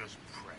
Just pray.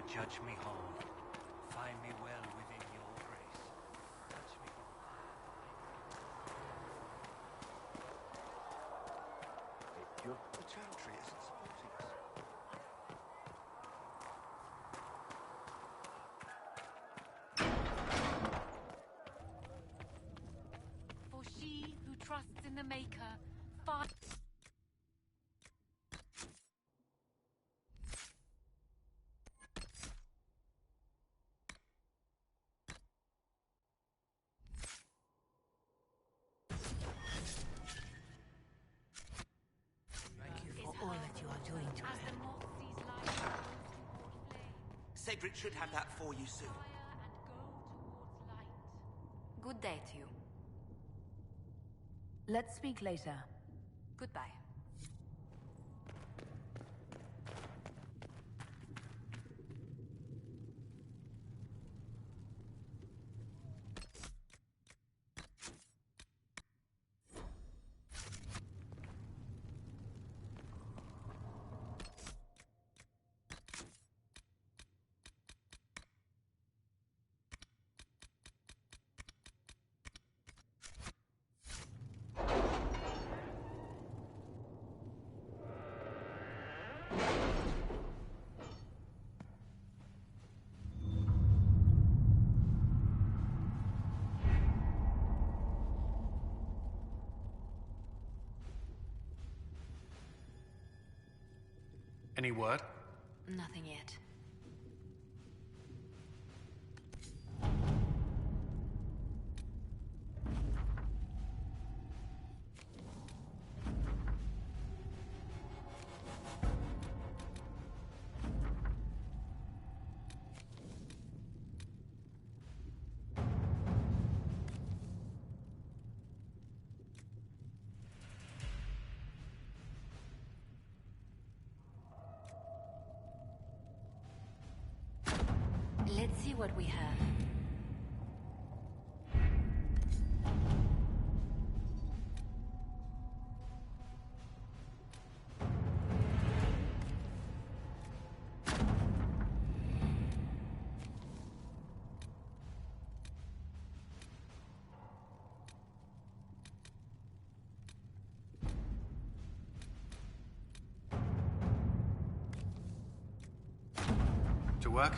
judge me whole. Find me well within your grace. Touch me. The chantry isn't supporting us. For she who trusts in the Maker, fight. Cedric should have that for you soon. Good day to you. Let's speak later. Goodbye. Any word? Nothing yet. Let's see what we have. To work?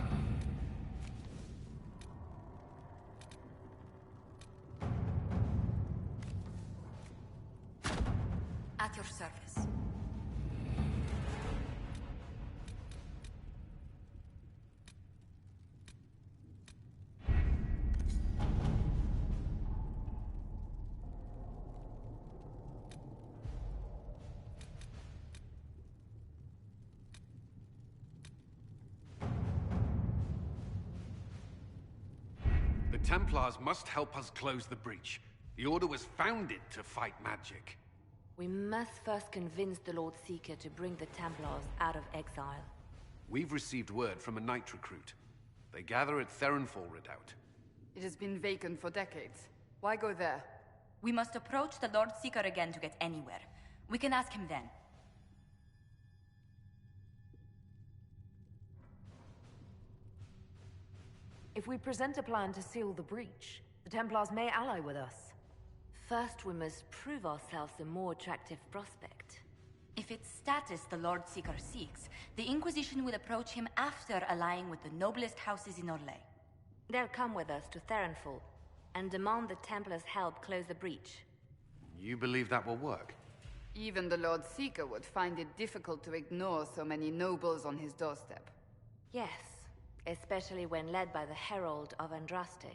At your service. The Templars must help us close the breach. The Order was founded to fight magic. We must first convince the Lord Seeker to bring the Templars out of exile. We've received word from a knight recruit. They gather at Theronfall Redoubt. It has been vacant for decades. Why go there? We must approach the Lord Seeker again to get anywhere. We can ask him then. If we present a plan to seal the breach, the Templars may ally with us. First, we must prove ourselves a more attractive prospect. If it's status the Lord Seeker seeks, the Inquisition will approach him after allying with the noblest houses in Orlais. They'll come with us to Theronfall and demand the Templars' help close the breach. You believe that will work? Even the Lord Seeker would find it difficult to ignore so many nobles on his doorstep. Yes, especially when led by the Herald of Andraste.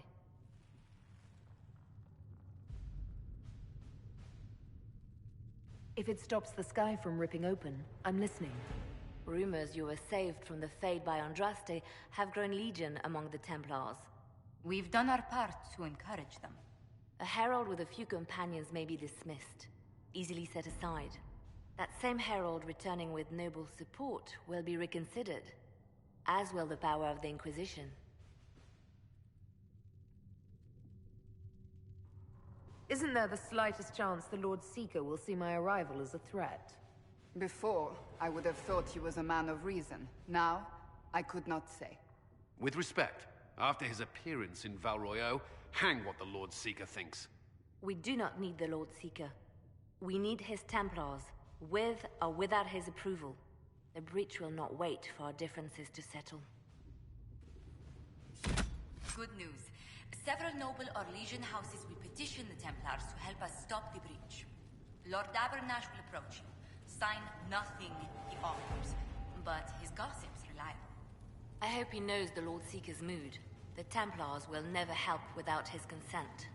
If it stops the sky from ripping open, I'm listening. Rumors you were saved from the fate by Andraste have grown legion among the Templars. We've done our part to encourage them. A herald with a few companions may be dismissed, easily set aside. That same herald returning with noble support will be reconsidered, as will the power of the Inquisition. Isn't there the slightest chance the Lord Seeker will see my arrival as a threat? Before, I would have thought he was a man of reason. Now, I could not say. With respect, after his appearance in Val Royeaux, hang what the Lord Seeker thinks. We do not need the Lord Seeker. We need his Templars, with or without his approval. The breach will not wait for our differences to settle. Good news. Several noble Orlesian houses will petition the Templars to help us stop the breach. Lord Abernash will approach you. Sign nothing he offers, but his gossip's reliable. I hope he knows the Lord Seeker's mood. The Templars will never help without his consent.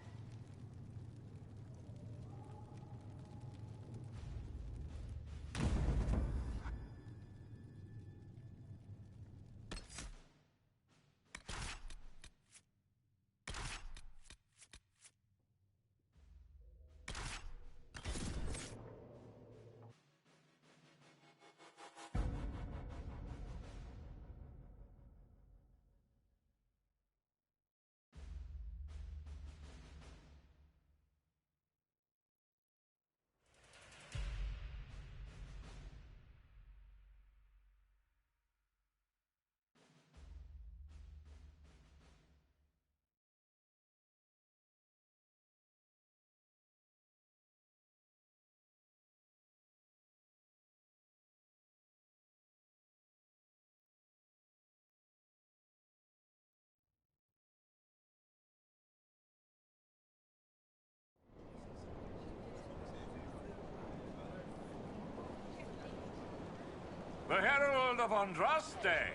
The Herald of Andraste!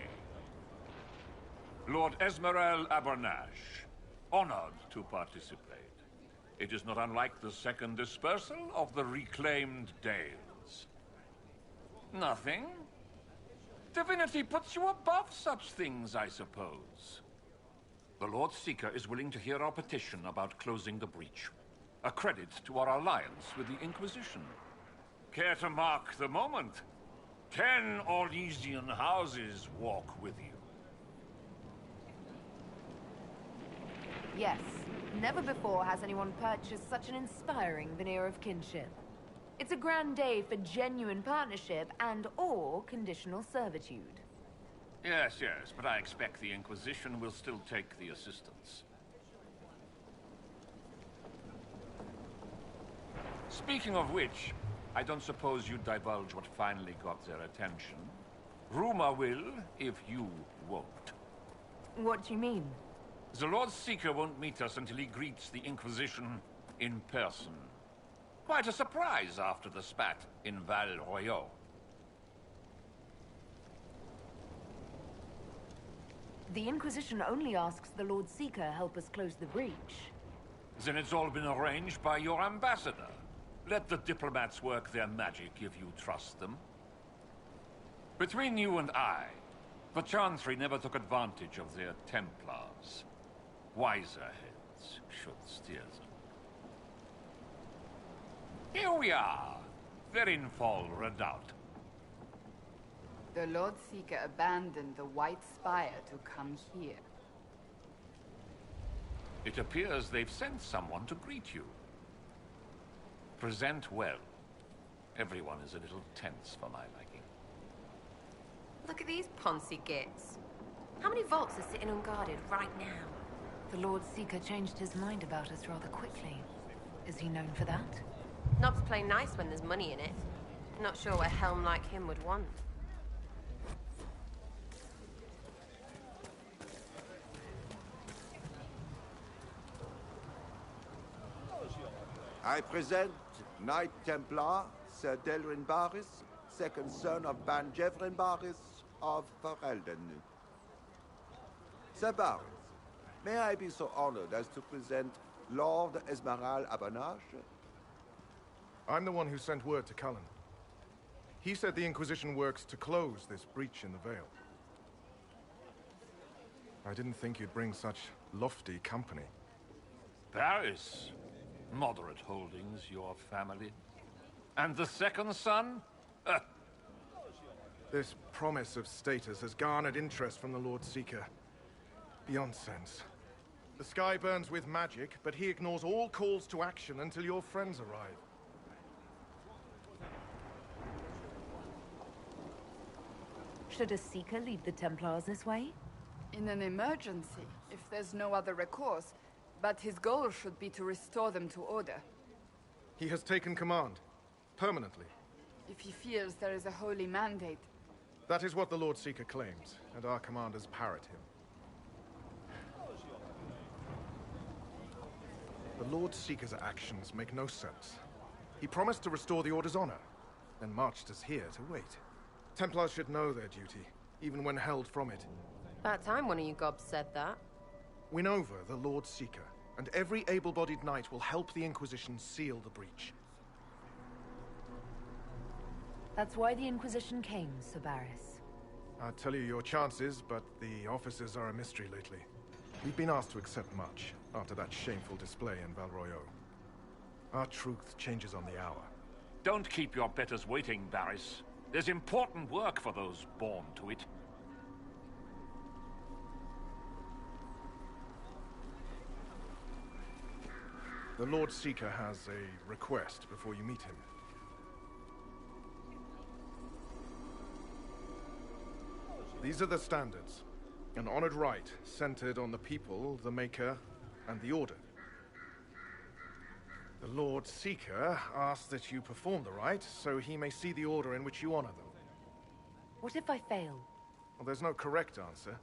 Lord Esmerel Abernash, honored to participate. It is not unlike the second dispersal of the reclaimed Dales. Nothing? Divinity puts you above such things, I suppose. The Lord Seeker is willing to hear our petition about closing the breach. A credit to our alliance with the Inquisition. Care to mark the moment? 10 Orlesian houses walk with you. Yes. Never before has anyone purchased such an inspiring veneer of kinship. It's a grand day for genuine partnership and/or conditional servitude. Yes, yes, but I expect the Inquisition will still take the assistance. Speaking of which, I don't suppose you'd divulge what finally got their attention. Rumor will, if you won't. What do you mean? The Lord Seeker won't meet us until he greets the Inquisition in person. Quite a surprise after the spat in Val Royeaux. The Inquisition only asks the Lord Seeker help us close the breach. Then it's all been arranged by your ambassador. Let the diplomats work their magic if you trust them. Between you and I, the Chantry never took advantage of their Templars. Wiser heads should steer them. Here we are, Verinfol Redoubt. The Lord Seeker abandoned the White Spire to come here. It appears they've sent someone to greet you. Present well. Everyone is a little tense for my liking. Look at these Ponzi gits. How many vaults are sitting unguarded right now? The Lord Seeker changed his mind about us rather quickly. Is he known for that? Knobs play nice when there's money in it. Not sure what a helm like him would want. I present Knight Templar, Sir Delrin Barris, second son of Ban Jevrin Barris of Ferelden. Sir Barris, may I be so honored as to present Lord Esmerel Abernash? I'm the one who sent word to Cullen. He said the Inquisition works to close this breach in the Vale. I didn't think you'd bring such lofty company. Paris. Moderate holdings, your family. And the second son? This promise of status has garnered interest from the Lord Seeker. Beyond sense. The sky burns with magic, but he ignores all calls to action until your friends arrive. Should a Seeker lead the Templars this way? In an emergency, if there's no other recourse. But his goal should be to restore them to order. He has taken command. Permanently. If he feels there is a holy mandate. That is what the Lord Seeker claims, and our commanders parrot him. The Lord Seeker's actions make no sense. He promised to restore the Order's honor, then marched us here to wait. Templars should know their duty, even when held from it. About time one of you gobs said that. Win over the Lord Seeker, and every able-bodied knight will help the Inquisition seal the breach. That's why the Inquisition came, Cerberus. I'd tell you your chances, but the officers are a mystery lately. We've been asked to accept much, after that shameful display in Valroyo. Our truth changes on the hour. Don't keep your betters waiting, Barris. There's important work for those born to it. The Lord Seeker has a request before you meet him. These are the standards. An honored right, centered on the people, the Maker, and the Order. The Lord Seeker asks that you perform the rite, so he may see the order in which you honor them. What if I fail? Well, there's no correct answer.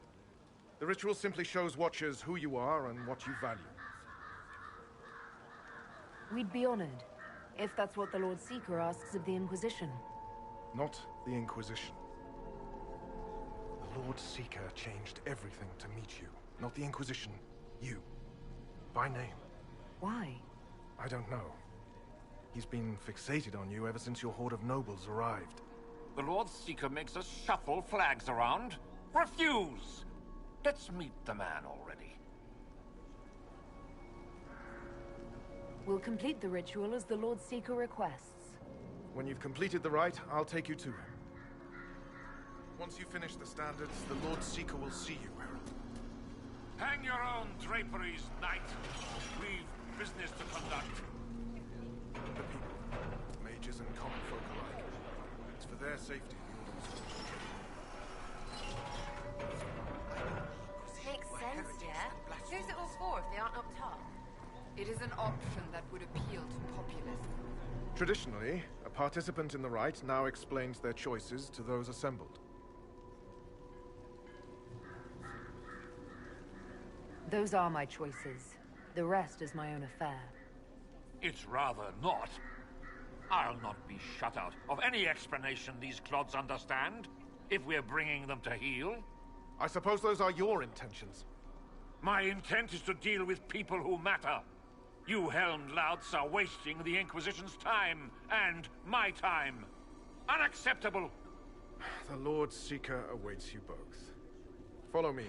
The ritual simply shows Watchers who you are and what you value. We'd be honored, if that's what the Lord Seeker asks of the Inquisition. Not the Inquisition. The Lord Seeker changed everything to meet you. Not the Inquisition. You. By name. Why? I don't know. He's been fixated on you ever since your horde of nobles arrived. The Lord Seeker makes us shuffle flags around. Refuse! Let's meet the man already. We'll complete the ritual as the Lord Seeker requests. When you've completed the rite, I'll take you to him. Once you finish the standards, the Lord Seeker will see you, Herald. Hang your own draperies, knight. We've business to conduct. The people, mages and common folk alike. It's for their safety the Order was Makes sense, yeah? Who's it all for if they aren't up top? It is an option that would appeal to populists. Traditionally, a participant in the rite now explains their choices to those assembled. Those are my choices. The rest is my own affair. It's rather not. I'll not be shut out of any explanation these clods understand, if we're bringing them to heel. I suppose those are your intentions. My intent is to deal with people who matter. You helmed louts are wasting the Inquisition's time, and my time. Unacceptable! The Lord Seeker awaits you both. Follow me.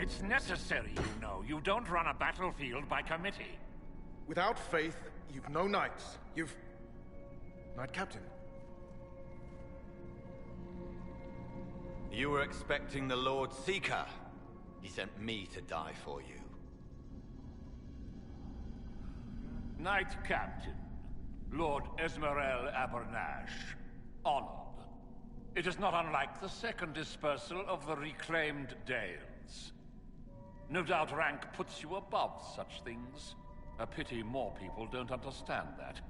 It's necessary, you know. You don't run a battlefield by committee. Without faith, you've no knights. You've... Knight Captain. You were expecting the Lord Seeker. He sent me to die for you. Knight Captain, Lord Esmerel Abernash. Honored. It is not unlike the second dispersal of the reclaimed Dales. No doubt rank puts you above such things. A pity more people don't understand that.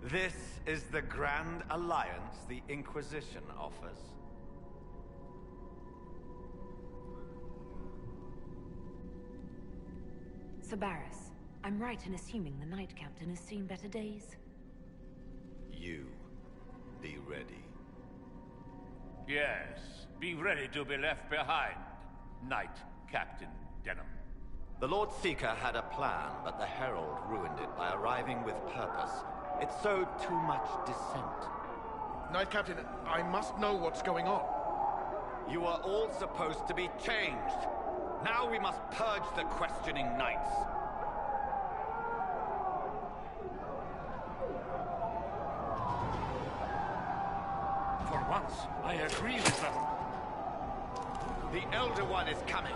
This is the grand alliance the Inquisition offers. Cerberus, I'm right in assuming the Knight Captain has seen better days? You, be ready. Yes, be ready to be left behind, Knight Captain Denham. The Lord Seeker had a plan, but the Herald ruined it by arriving with purpose. It sowed too much dissent. Knight Captain, I must know what's going on. You are all supposed to be changed. Now we must purge the questioning knights. For once, I agree with them. The Elder One is coming.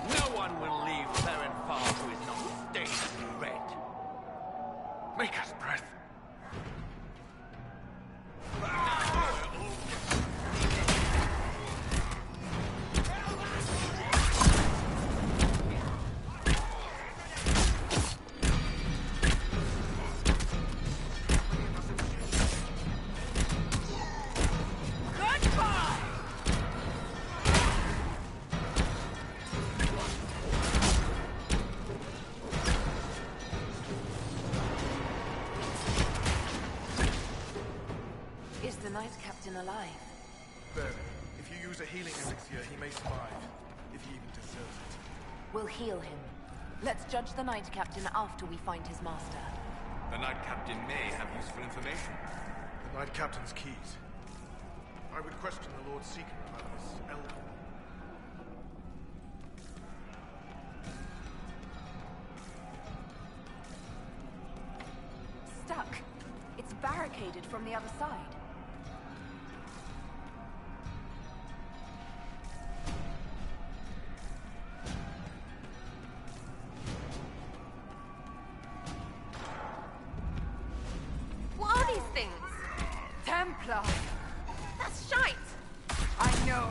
No one will leave Therenfar who is not stained in red. Make us breath. Is the Knight Captain alive? Barely. If you use a healing elixir, he may survive. If he even deserves it. We'll heal him. Let's judge the Knight Captain after we find his master. The Knight Captain may have useful information. The Knight Captain's keys. I would question the Lord Seeker about this elder. Stuck. It's barricaded from the other side. What are these things? Templar! That's shite! I know.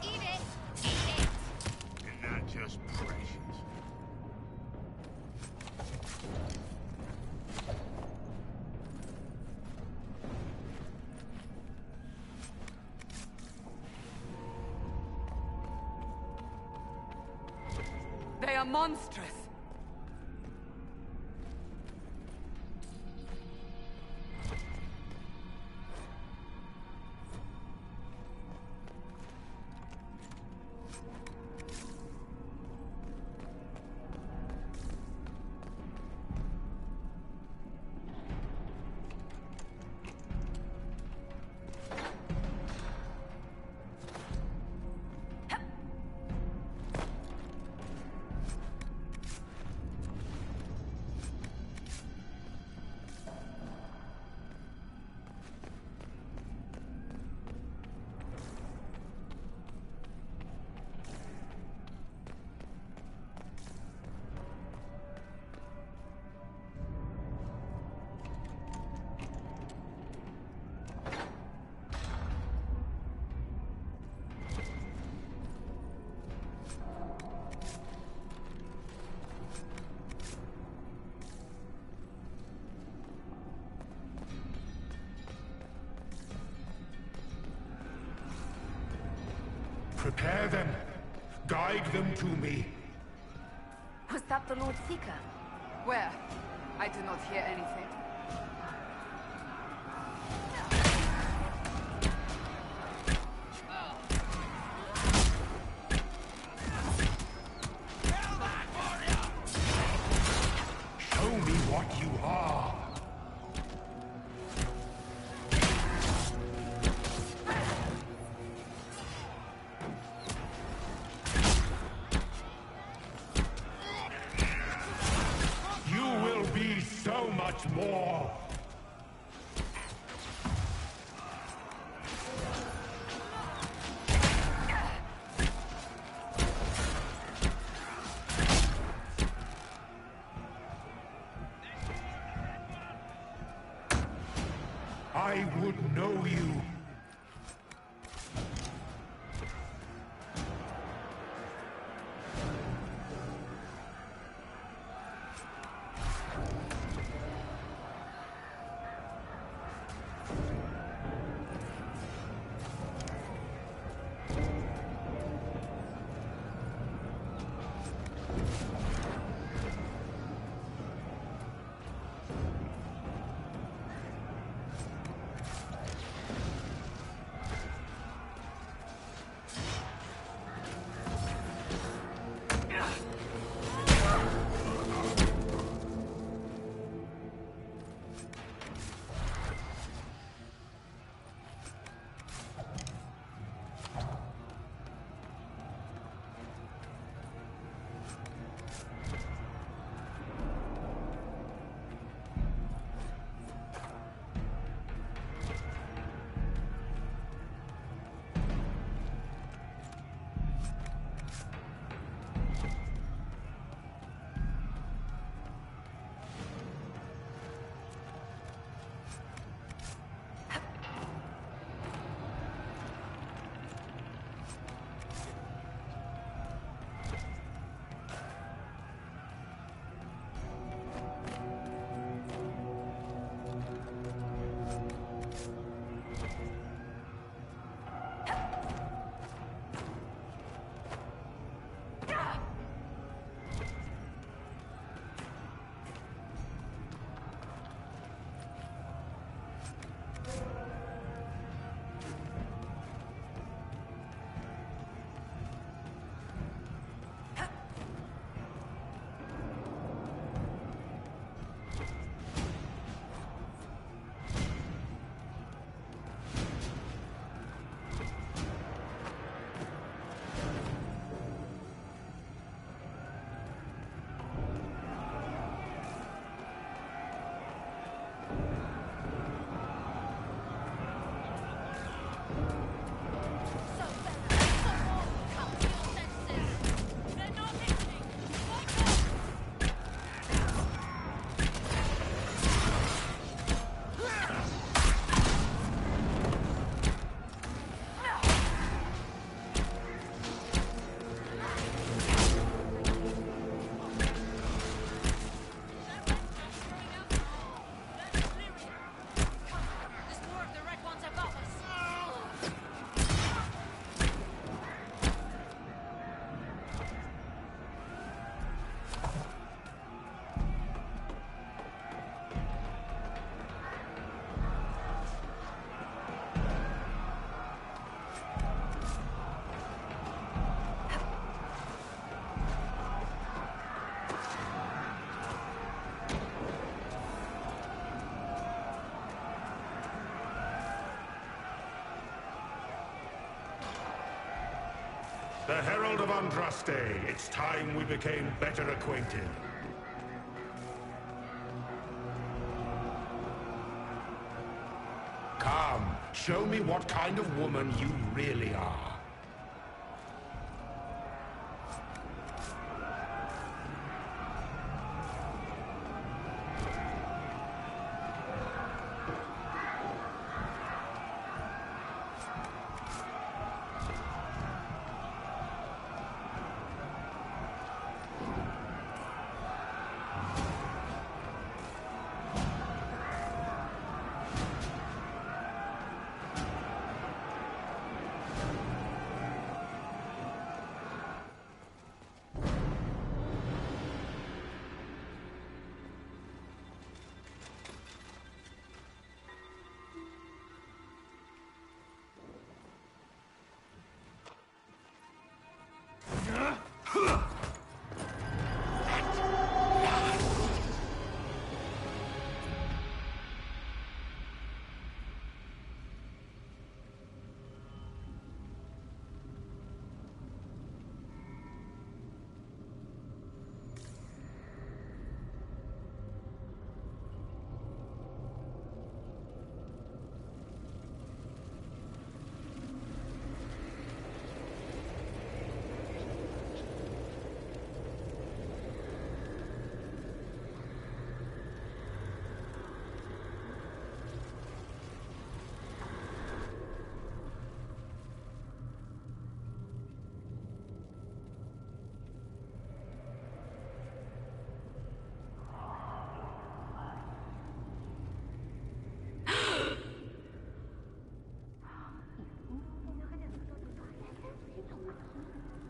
Eat it! Eat it! Isn't that just precious? They are monstrous. Prepare them. Guide them to me. Was that the Lord Seeker? Where? I do not hear anything. Show me what you are. You will be so much more. I would know you. The Herald of Andraste. It's time we became better acquainted. Come, show me what kind of woman you really are.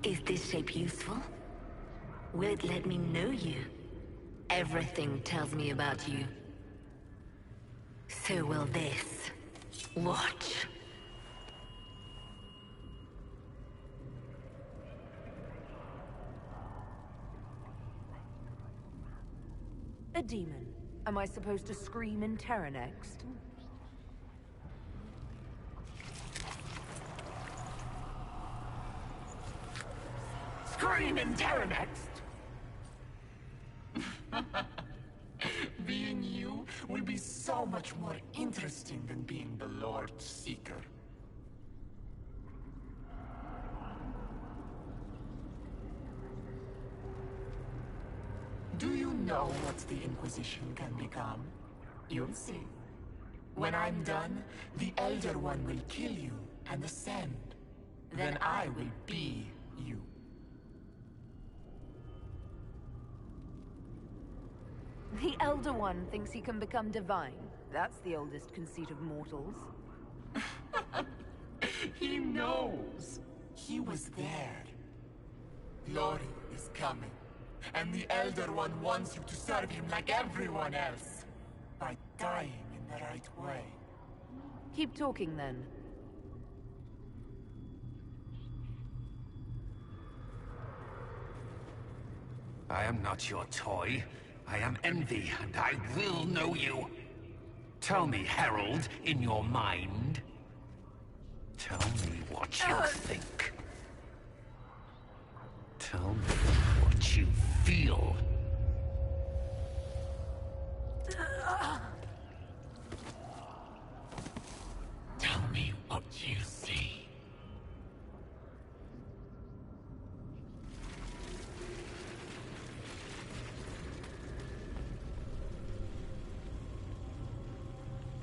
Is this shape useful? Will it let me know you? Everything tells me about you. So will this. Watch. A demon. Am I supposed to scream in terror next? Scream in terror next! Being you will be so much more interesting than being the Lord Seeker. Do you know what the Inquisition can become? You'll see. When I'm done, the Elder One will kill you and ascend. Then I will be you. The Elder One thinks he can become divine. That's the oldest conceit of mortals. He knows. He was there. Glory is coming. And the Elder One wants you to serve him like everyone else. By dying in the right way. Keep talking then. I am not your toy. I am Envy, and I will know you. Tell me, Herald, in your mind. Tell me what you think. Tell me what you feel. Tell me what you see.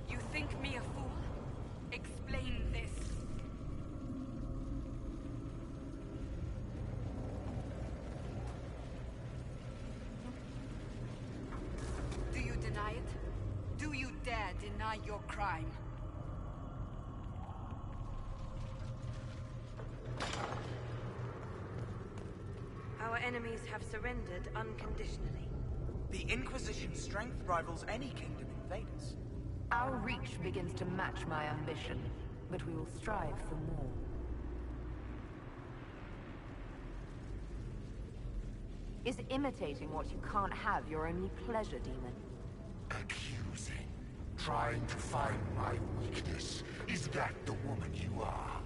You think me a fool? Explain this. Do you deny it? Do you dare deny your crime? Our enemies have surrendered unconditionally. The Inquisition's strength rivals any kingdom invaders. Our reach begins to match my ambition, but we will strive for more. Is imitating what you can't have your only pleasure, demon? Accusing. Trying to find my weakness. Is that the woman you are?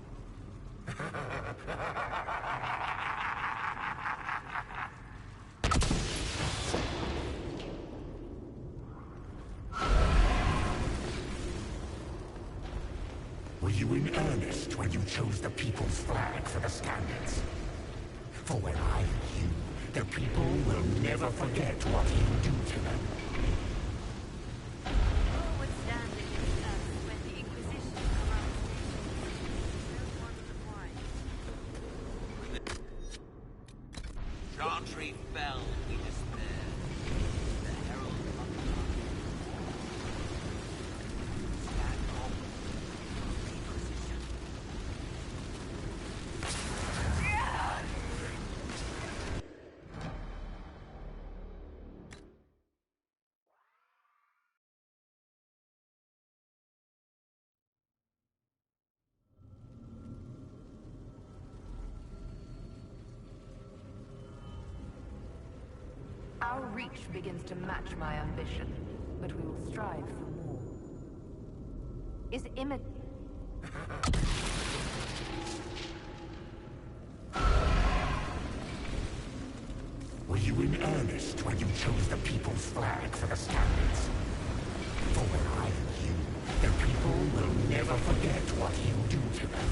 Were you in earnest when you chose the people's flag for the standards? For when I am you, the people will never forget what you do to them. All would stand against us when the Inquisition arrived. No one required. Chantry fell, we despair. The herald of the stand up. The Inquisition. Our reach begins to match my ambition, but we will strive for more. Is image... Were you in earnest when you chose the people's flag for the standards? For when I am you, the people will never forget what you do to them.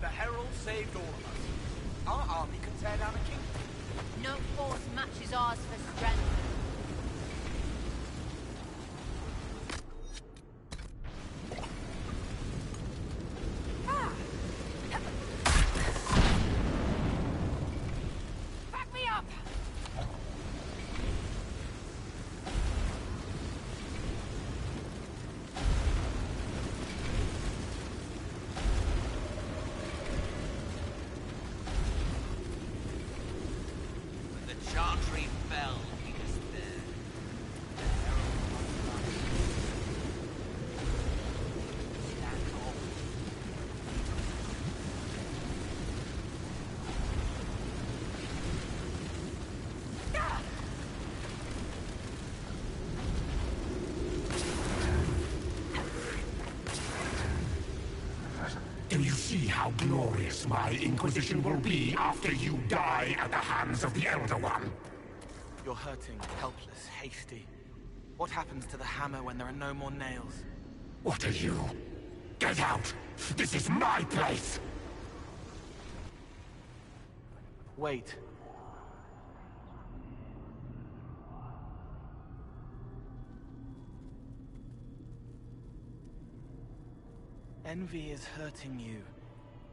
The Herald saved all of us. Our army could tear down a kingdom. No force matches ours for strength. Back me up! When the Chantry fell, we despair. The herald of the stand up. Do you see how glorious my Inquisition will be after you die at the hands of the Elder One? You're hurting, helpless, hasty. What happens to the hammer when there are no more nails? What are you? Get out! This is my place! Wait. Envy is hurting you.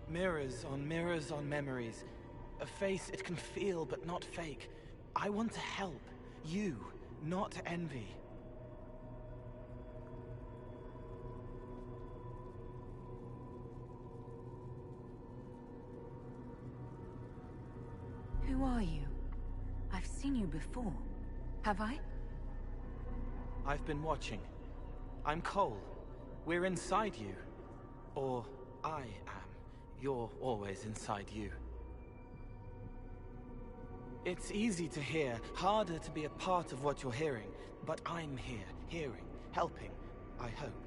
Mirrors on memories. A face it can feel but not fake. I want to help. You, not envy. Who are you? I've seen you before. Have I? I've been watching. I'm Cole. We're inside you. Or I am. You're always inside you. It's easy to hear, harder to be a part of what you're hearing. But I'm here, hearing, helping, I hope.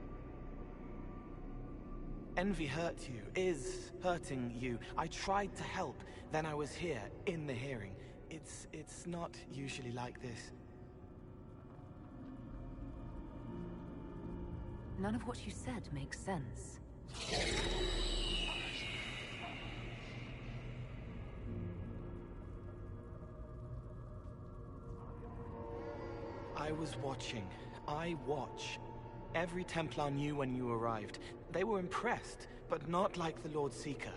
Envy hurt you, is hurting you. I tried to help, then I was here, in the hearing. It's not usually like this. None of what you said makes sense. I was watching. I watch. Every Templar knew when you arrived. They were impressed, but not like the Lord Seeker.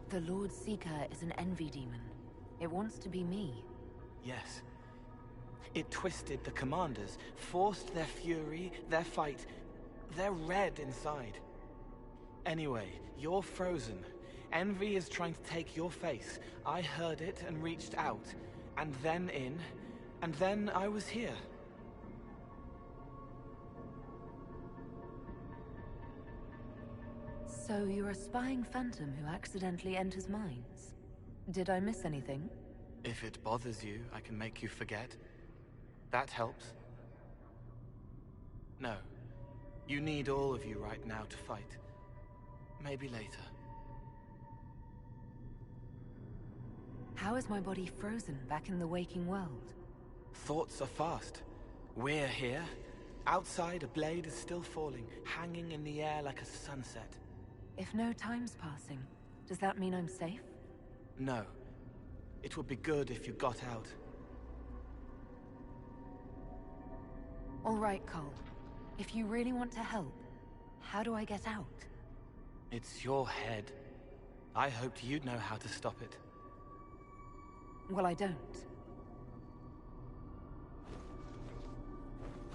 The Lord Seeker is an envy demon. It wants to be me. Yes. It twisted the commanders, forced their fury, their fight. They're red inside. Anyway, you're frozen. Envy is trying to take your face. I heard it and reached out. And then in. And then I was here. So you're a spying phantom who accidentally enters minds. Did I miss anything? If it bothers you, I can make you forget. That helps. No. You need all of you right now to fight. Maybe later. How is my body frozen back in the waking world? Thoughts are fast. We're here. Outside, a blade is still falling, hanging in the air like a sunset. If no time's passing, does that mean I'm safe? No. It would be good if you got out. All right, Cole. If you really want to help, how do I get out? It's your head. I hoped you'd know how to stop it. Well, I don't.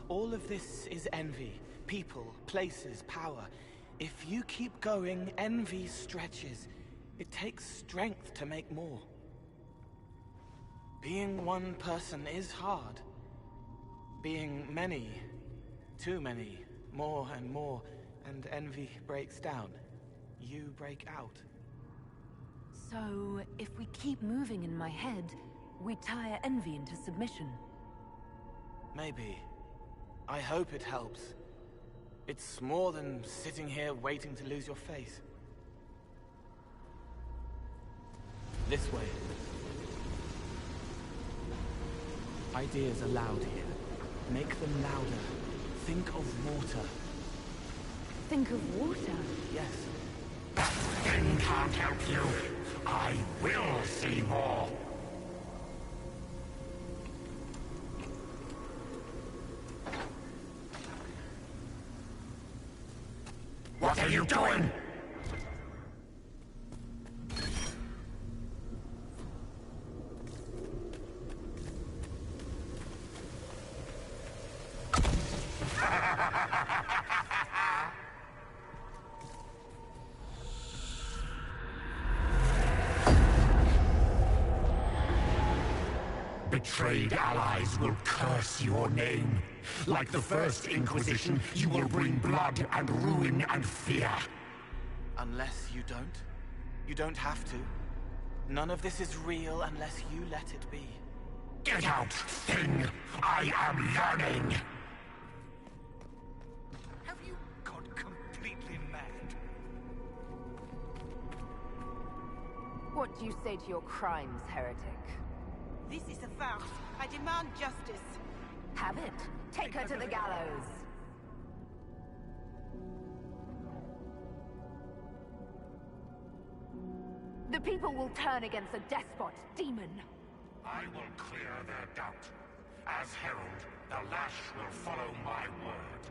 All of this is envy. People, places, power. If you keep going, envy stretches. It takes strength to make more. Being one person is hard. Being many, too many, more and more, and envy breaks down. You break out. So, if we keep moving in my head, we tire envy into submission. Maybe. I hope it helps. It's more than sitting here waiting to lose your face. This way. Ideas are loud here. Make them louder. Think of water. Think of water? Yes. That thing can't help you. I will see more. What are you doing? Betrayed allies will curse your name. Like the first Inquisition, you will bring blood and ruin and fear. Unless you don't. You don't have to. None of this is real unless you let it be. Get out, thing! I am yearning! Have you gone completely mad? What do you say to your crimes, heretic? This is a farce. I demand justice. Have it. Take her to the gallows. The people will turn against a despot, demon. I will clear their doubt. As herald, the lash will follow my word.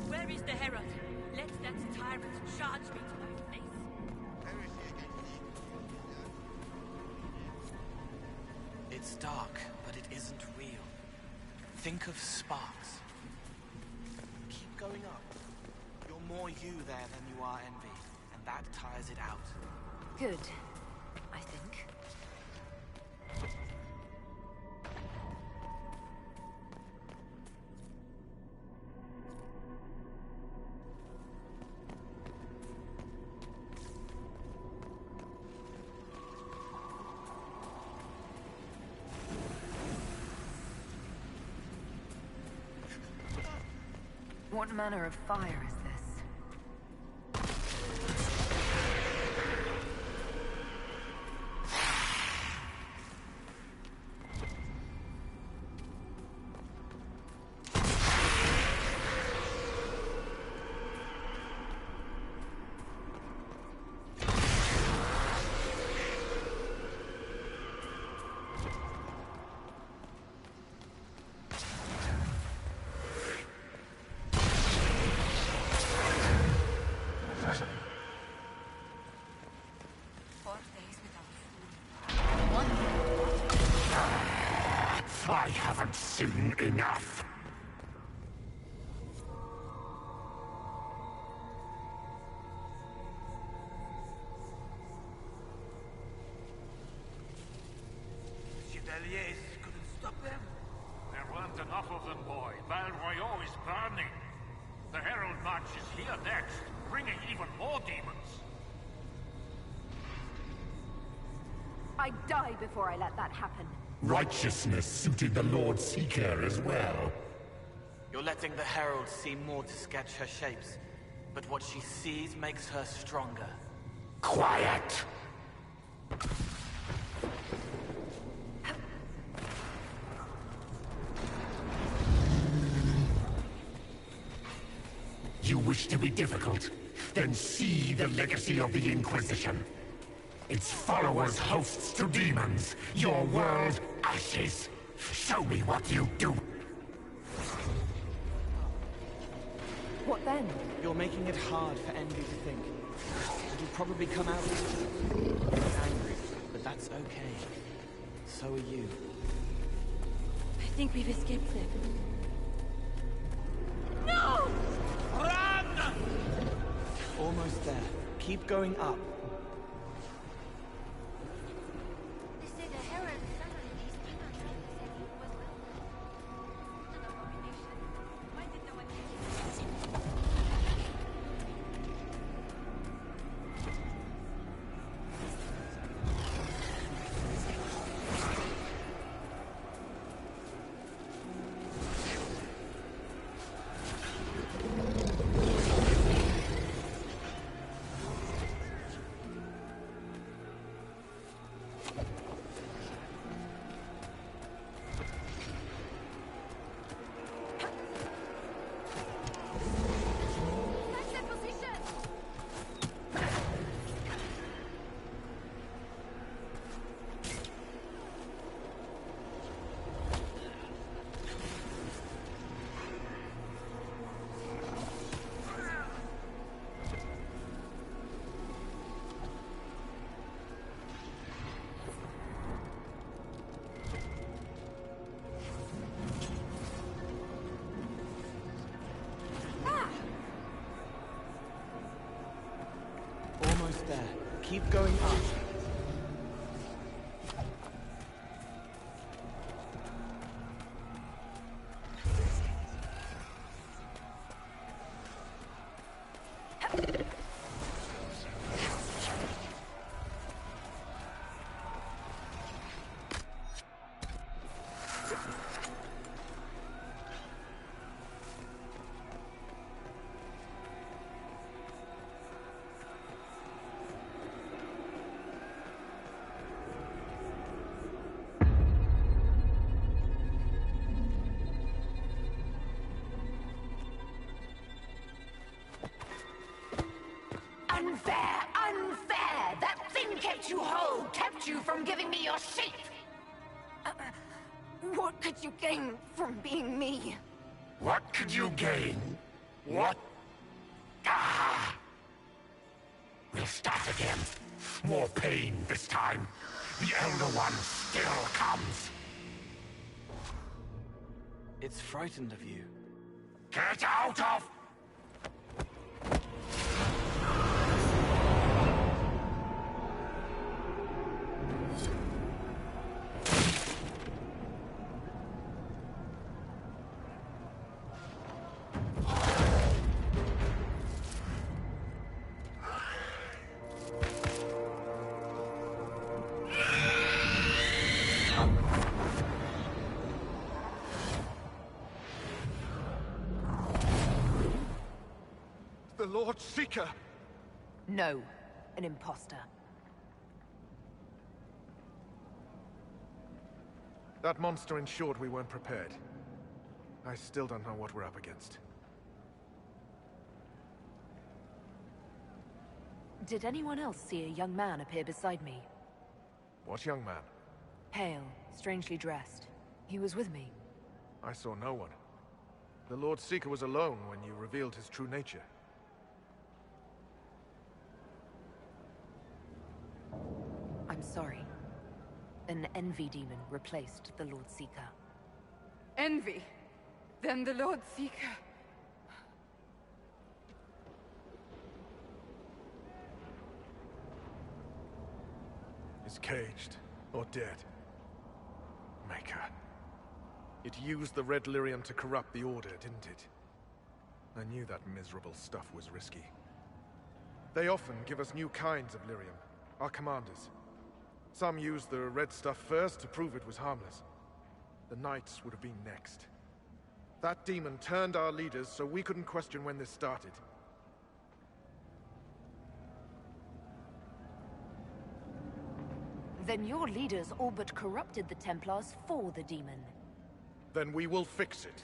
Where is the herald? Let that tyrant charge me to my face. It's dark, but it isn't real. Think of sparks. Keep going up. You're more you there than you are envy, and that tires it out. Good, I think. What manner of fire is this? I haven't seen enough. Chevaliers couldn't stop them? There weren't enough of them, boy. Val Royaux is burning. The Herald March is here next, bringing even more demons. I'd die before I let that happen. Righteousness suited the Lord Seeker as well. You're letting the Herald see more to sketch her shapes, but what she sees makes her stronger. Quiet! You wish to be difficult? Then see the legacy of the Inquisition. Its followers hosts to demons, your world ashes. Show me what you do. What then? You're making it hard for Envy to think. It'll probably come out angry, but that's okay. So are you. I think we've escaped them. No! Run! Almost there. Keep going up. They say the Herald summoned these demons and said it was an abomination. Why did no one take it? Almost there. Keep going up. Unfair! Unfair! That thing kept you whole, kept you from giving me your shape! What could you gain from being me? What could you gain? What? Ah! We'll start again. More pain this time. The Elder One still comes. It's frightened of you. Get out of... The Lord Seeker! No, an imposter. That monster ensured we weren't prepared. I still don't know what we're up against. Did anyone else see a young man appear beside me? What young man? Pale, strangely dressed. He was with me. I saw no one. The Lord Seeker was alone when you revealed his true nature. I'm sorry. An envy demon replaced the Lord Seeker. Envy. Then the Lord Seeker. Is caged or dead. Maker. It used the red lyrium to corrupt the Order, didn't it? I knew that miserable stuff was risky. They often give us new kinds of lyrium, our commanders. Some used the red stuff first to prove it was harmless. The Knights would have been next. That demon turned our leaders so we couldn't question when this started. Then your leaders all but corrupted the Templars for the demon. Then we will fix it.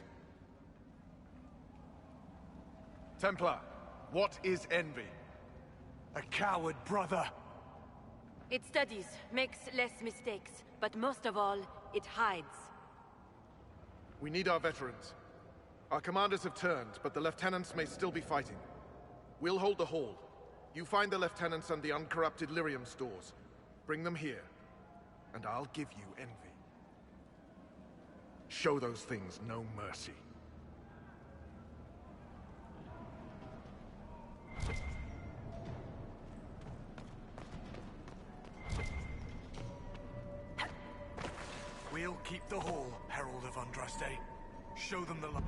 Templar, what is envy? A coward, brother. It studies, makes less mistakes, but most of all, it hides. We need our veterans. Our commanders have turned, but the lieutenants may still be fighting. We'll hold the hall. You find the lieutenants and the uncorrupted lyrium stores. Bring them here, and I'll give you envy. Show those things no mercy. We'll keep the hall, Herald of Andraste. Show them the light.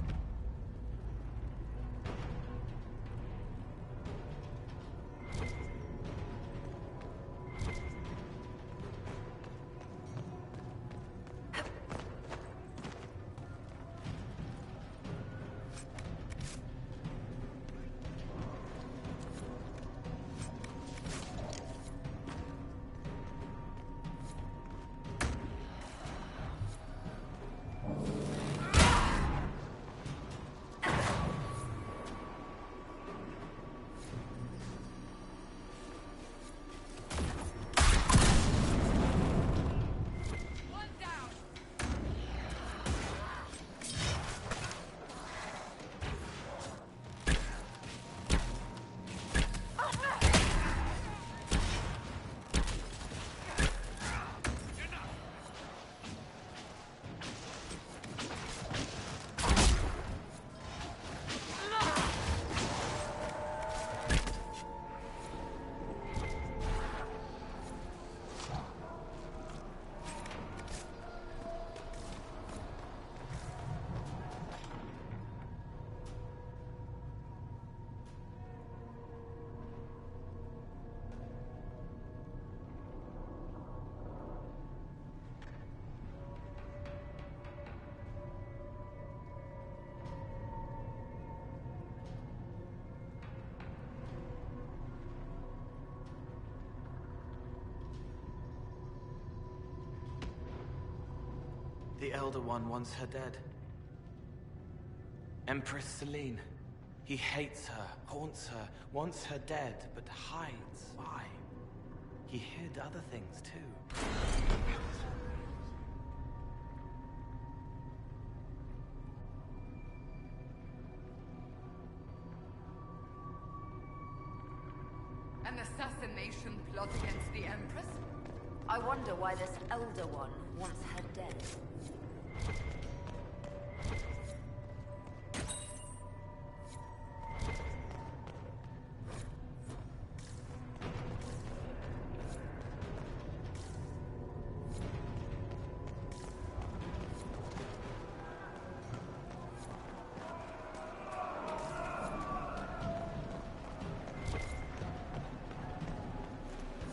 The Elder One wants her dead. Empress Celine. He hates her, haunts her, wants her dead, but hides. Why? He hid other things too. An assassination plot against the Empress? I wonder why this Elder One wants her dead.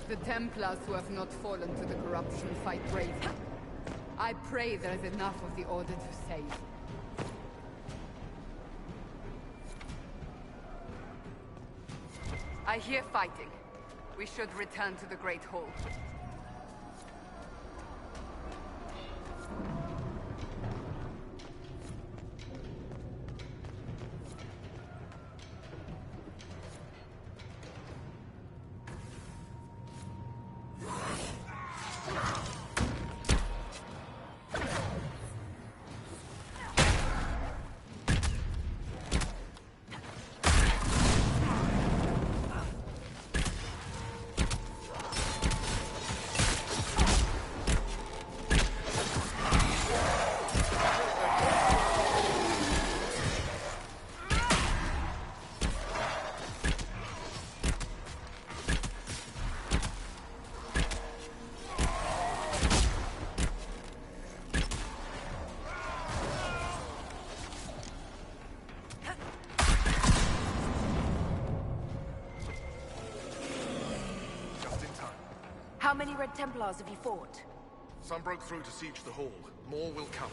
The Templars who have not fallen to the corruption fight bravely. I pray there is enough of the Order to save. I hear fighting. We should return to the Great Hall. many Red Templars have you fought? Some broke through to siege the hall. More will come.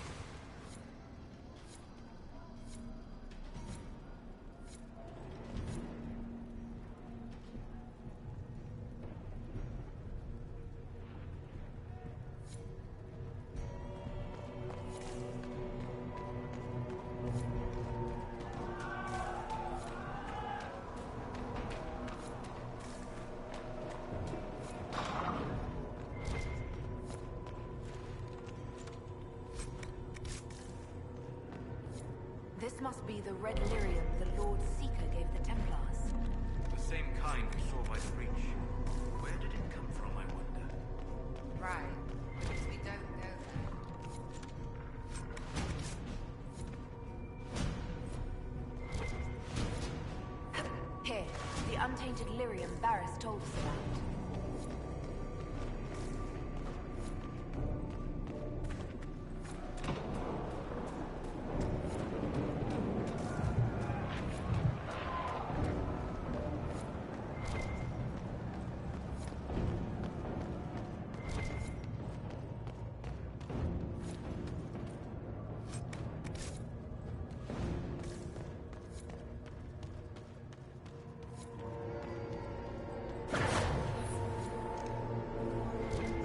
This must be the red lyrium the Lord Seeker gave the Templars. The same kind we saw by the breach. Where did it come from, I wonder? Right. Because we don't know that. Here, the untainted lyrium Barris told us about.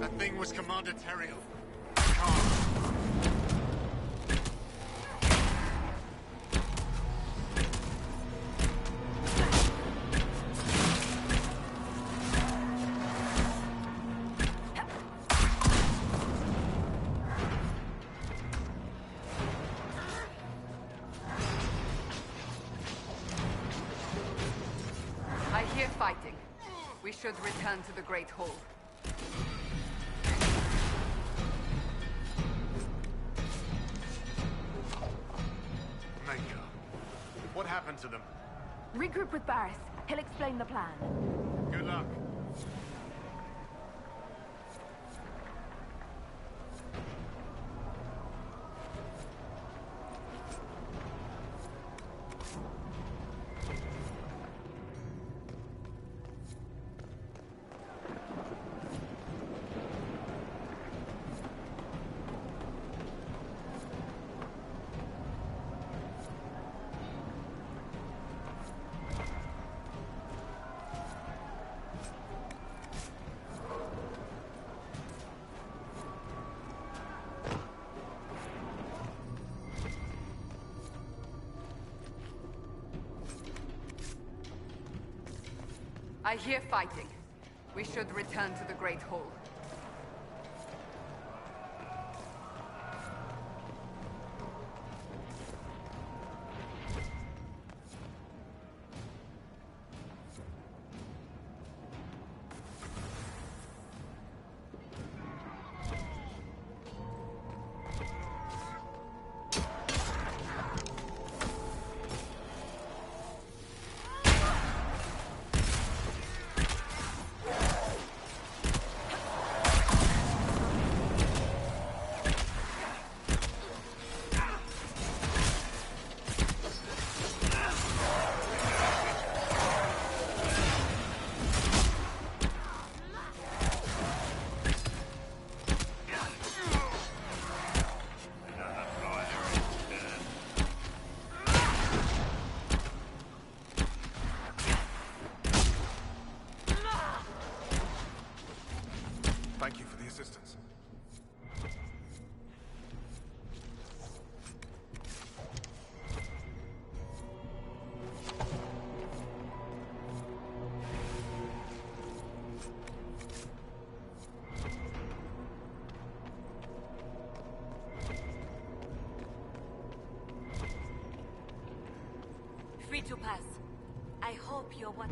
That thing was Commander Teriel. I hear fighting. We should return to the Great Hall. Maker. What happened to them? Regroup with Barris. He'll explain the plan. Good luck. I hear fighting. We should return to the Great Hall. Thank you for the assistance. Free to pass. I hope you're one.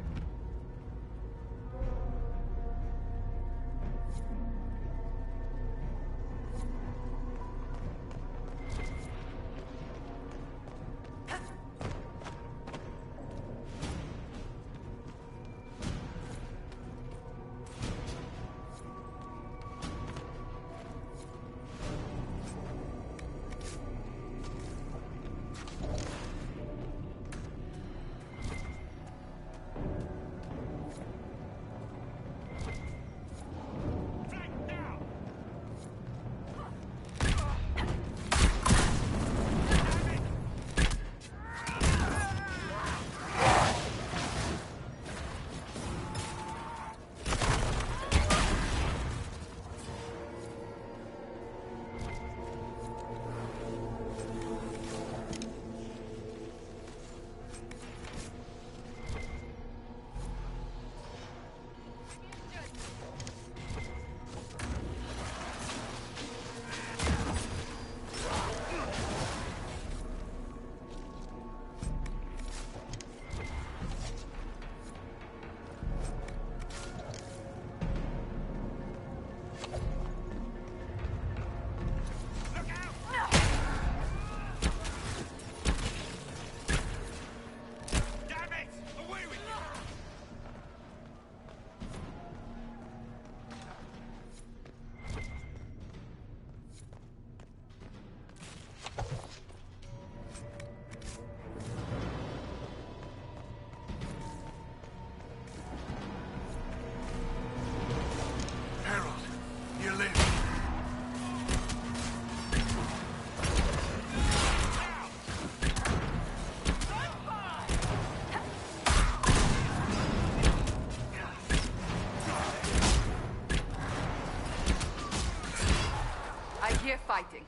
fighting.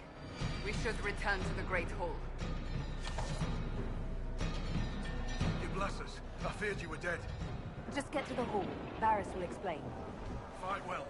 We should return to the Great Hall. You bless us. I feared you were dead. Just get to the hall. Varys will explain. Fight well.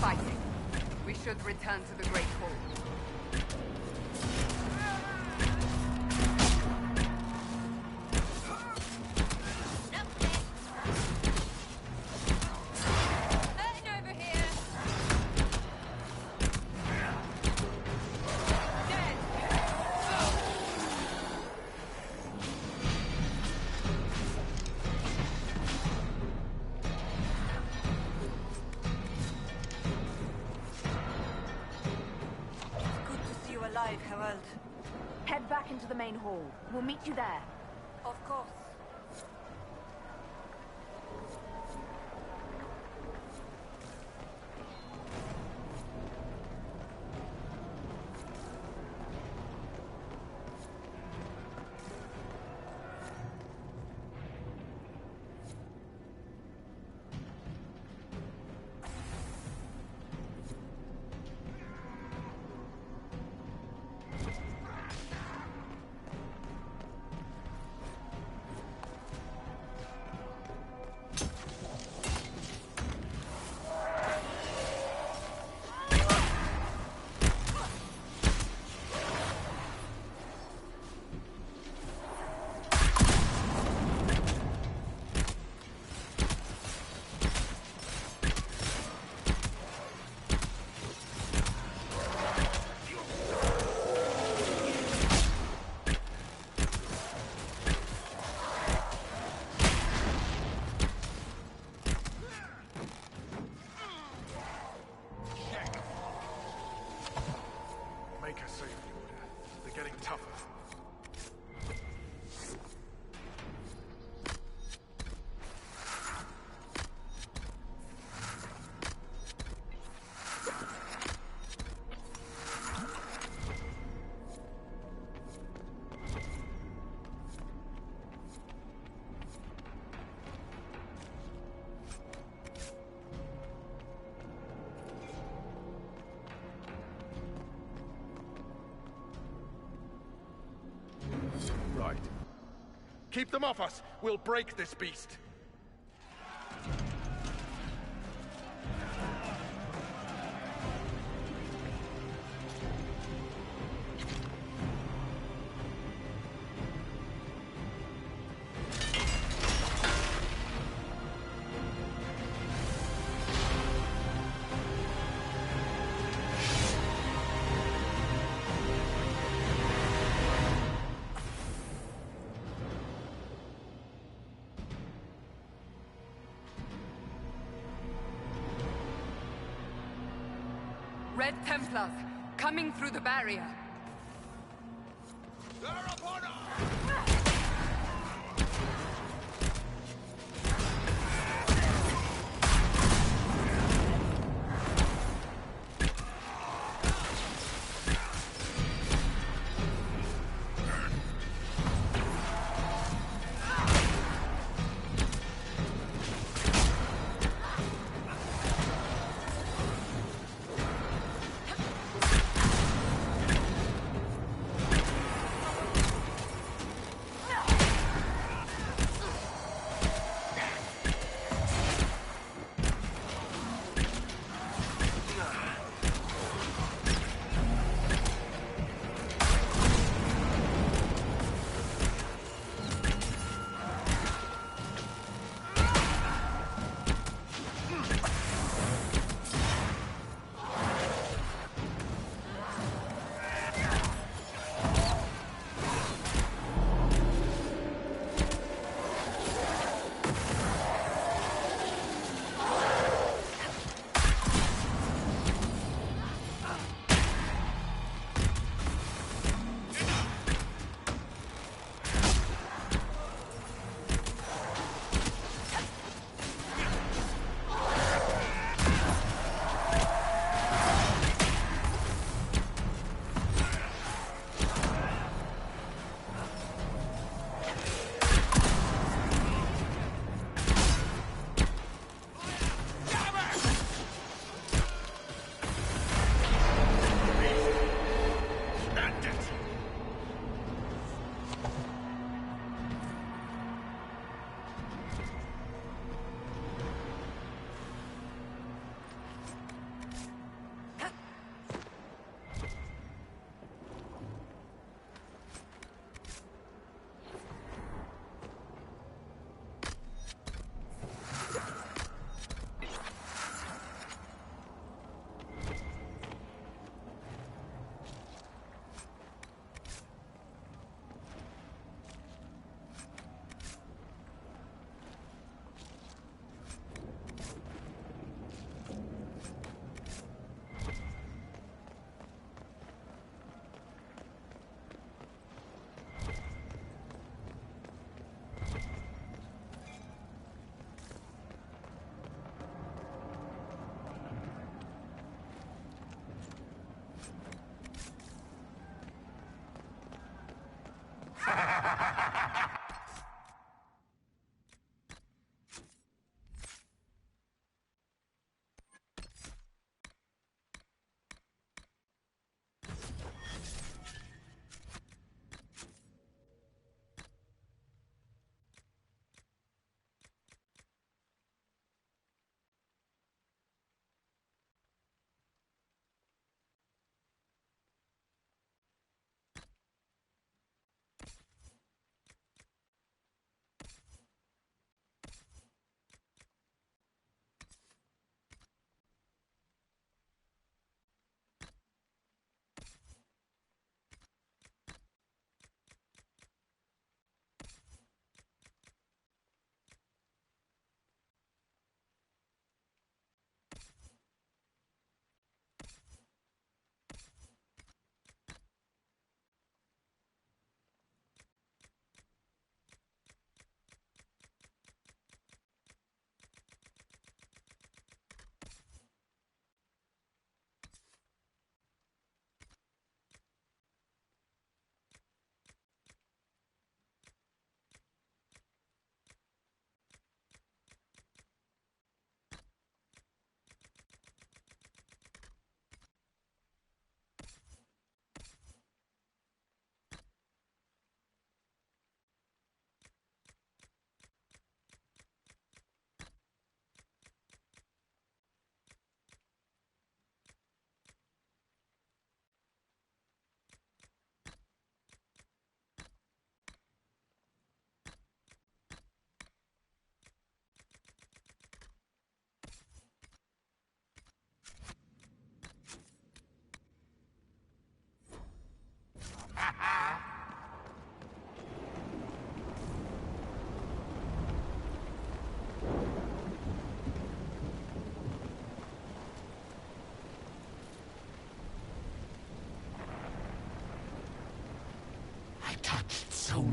Fighting. We should return to the Great Hall. Herald. Head back into the main hall. We'll meet you there. Of course. Keep them off us! We'll break this beast! Red Templars, coming through the barrier. They're upon us!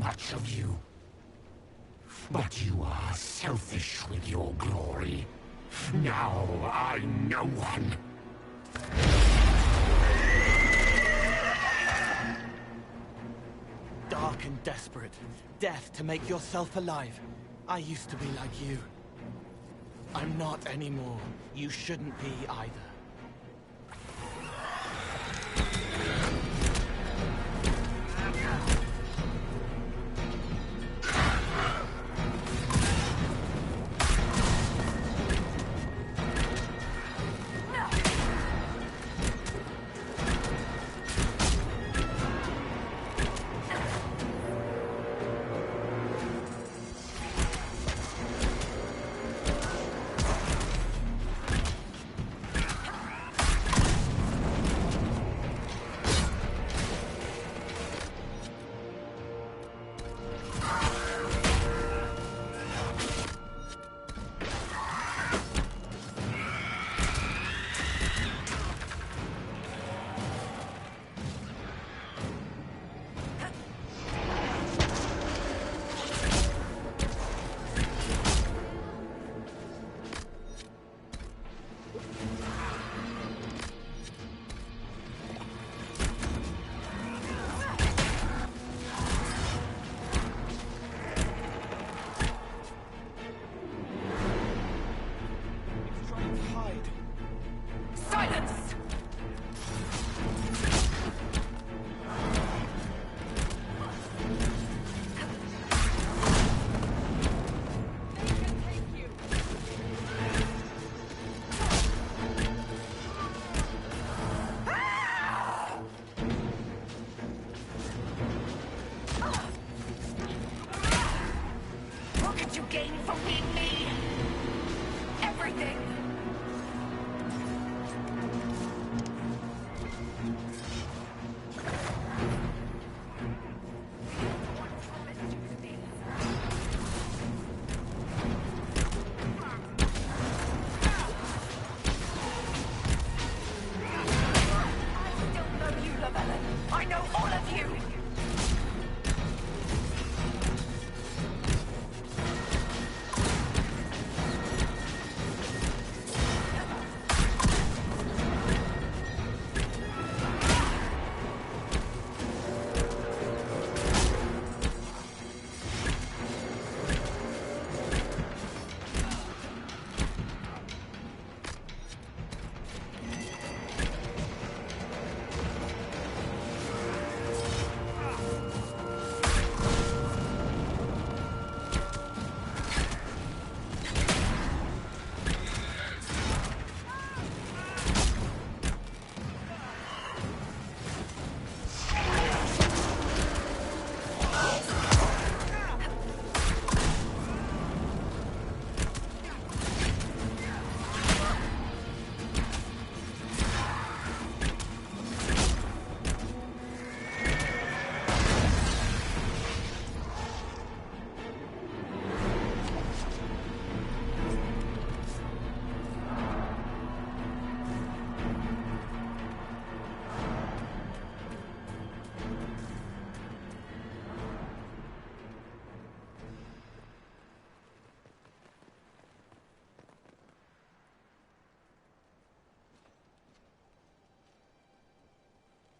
much of you. But you are selfish with your glory. Now I'm no one. Dark and desperate. Death to make yourself alive. I used to be like you. I'm not anymore. You shouldn't be either.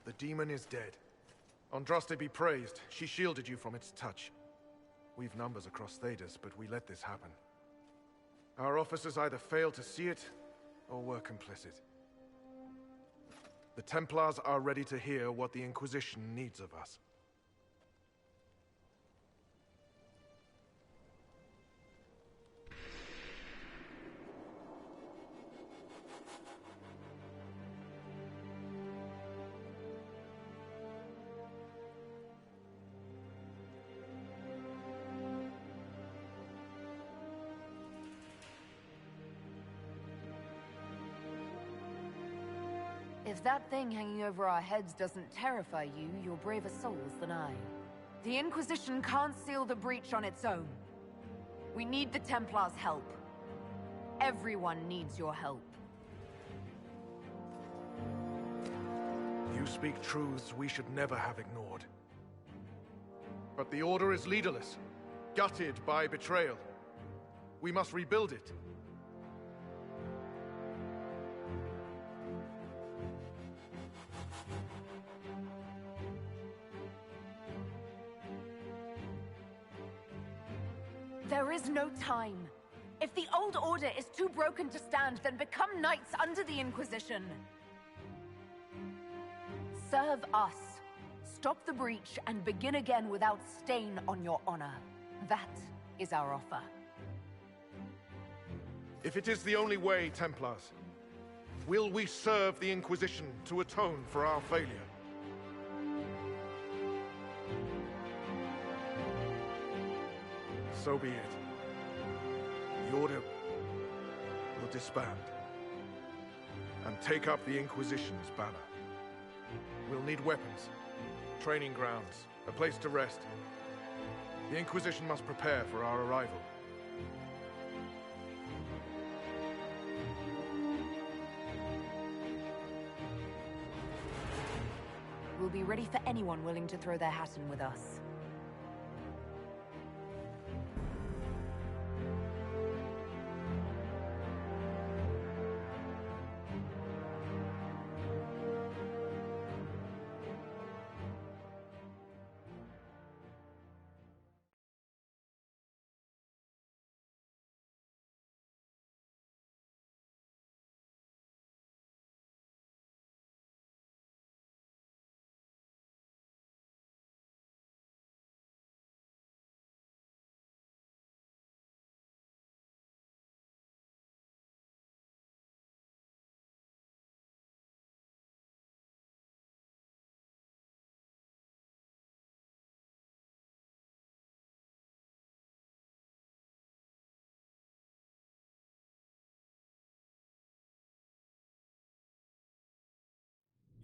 The demon is dead. Andraste be praised. She shielded you from its touch. We've numbers across Thedas, but we let this happen. Our officers either failed to see it, or were complicit. The Templars are ready to hear what the Inquisition needs of us. If that thing hanging over our heads doesn't terrify you, you're braver souls than I. The Inquisition can't seal the breach on its own. We need the Templars' help. Everyone needs your help. You speak truths we should never have ignored. But the Order is leaderless, gutted by betrayal. We must rebuild it. There is no time. If the old order is too broken to stand, then become knights under the Inquisition. Serve us. Stop the breach and begin again without stain on your honor. That is our offer. If it is the only way, Templars, will we serve the Inquisition to atone for our failure? So be it. The Order will disband and take up the Inquisition's banner. We'll need weapons, training grounds, a place to rest. The Inquisition must prepare for our arrival. We'll be ready for anyone willing to throw their hat in with us.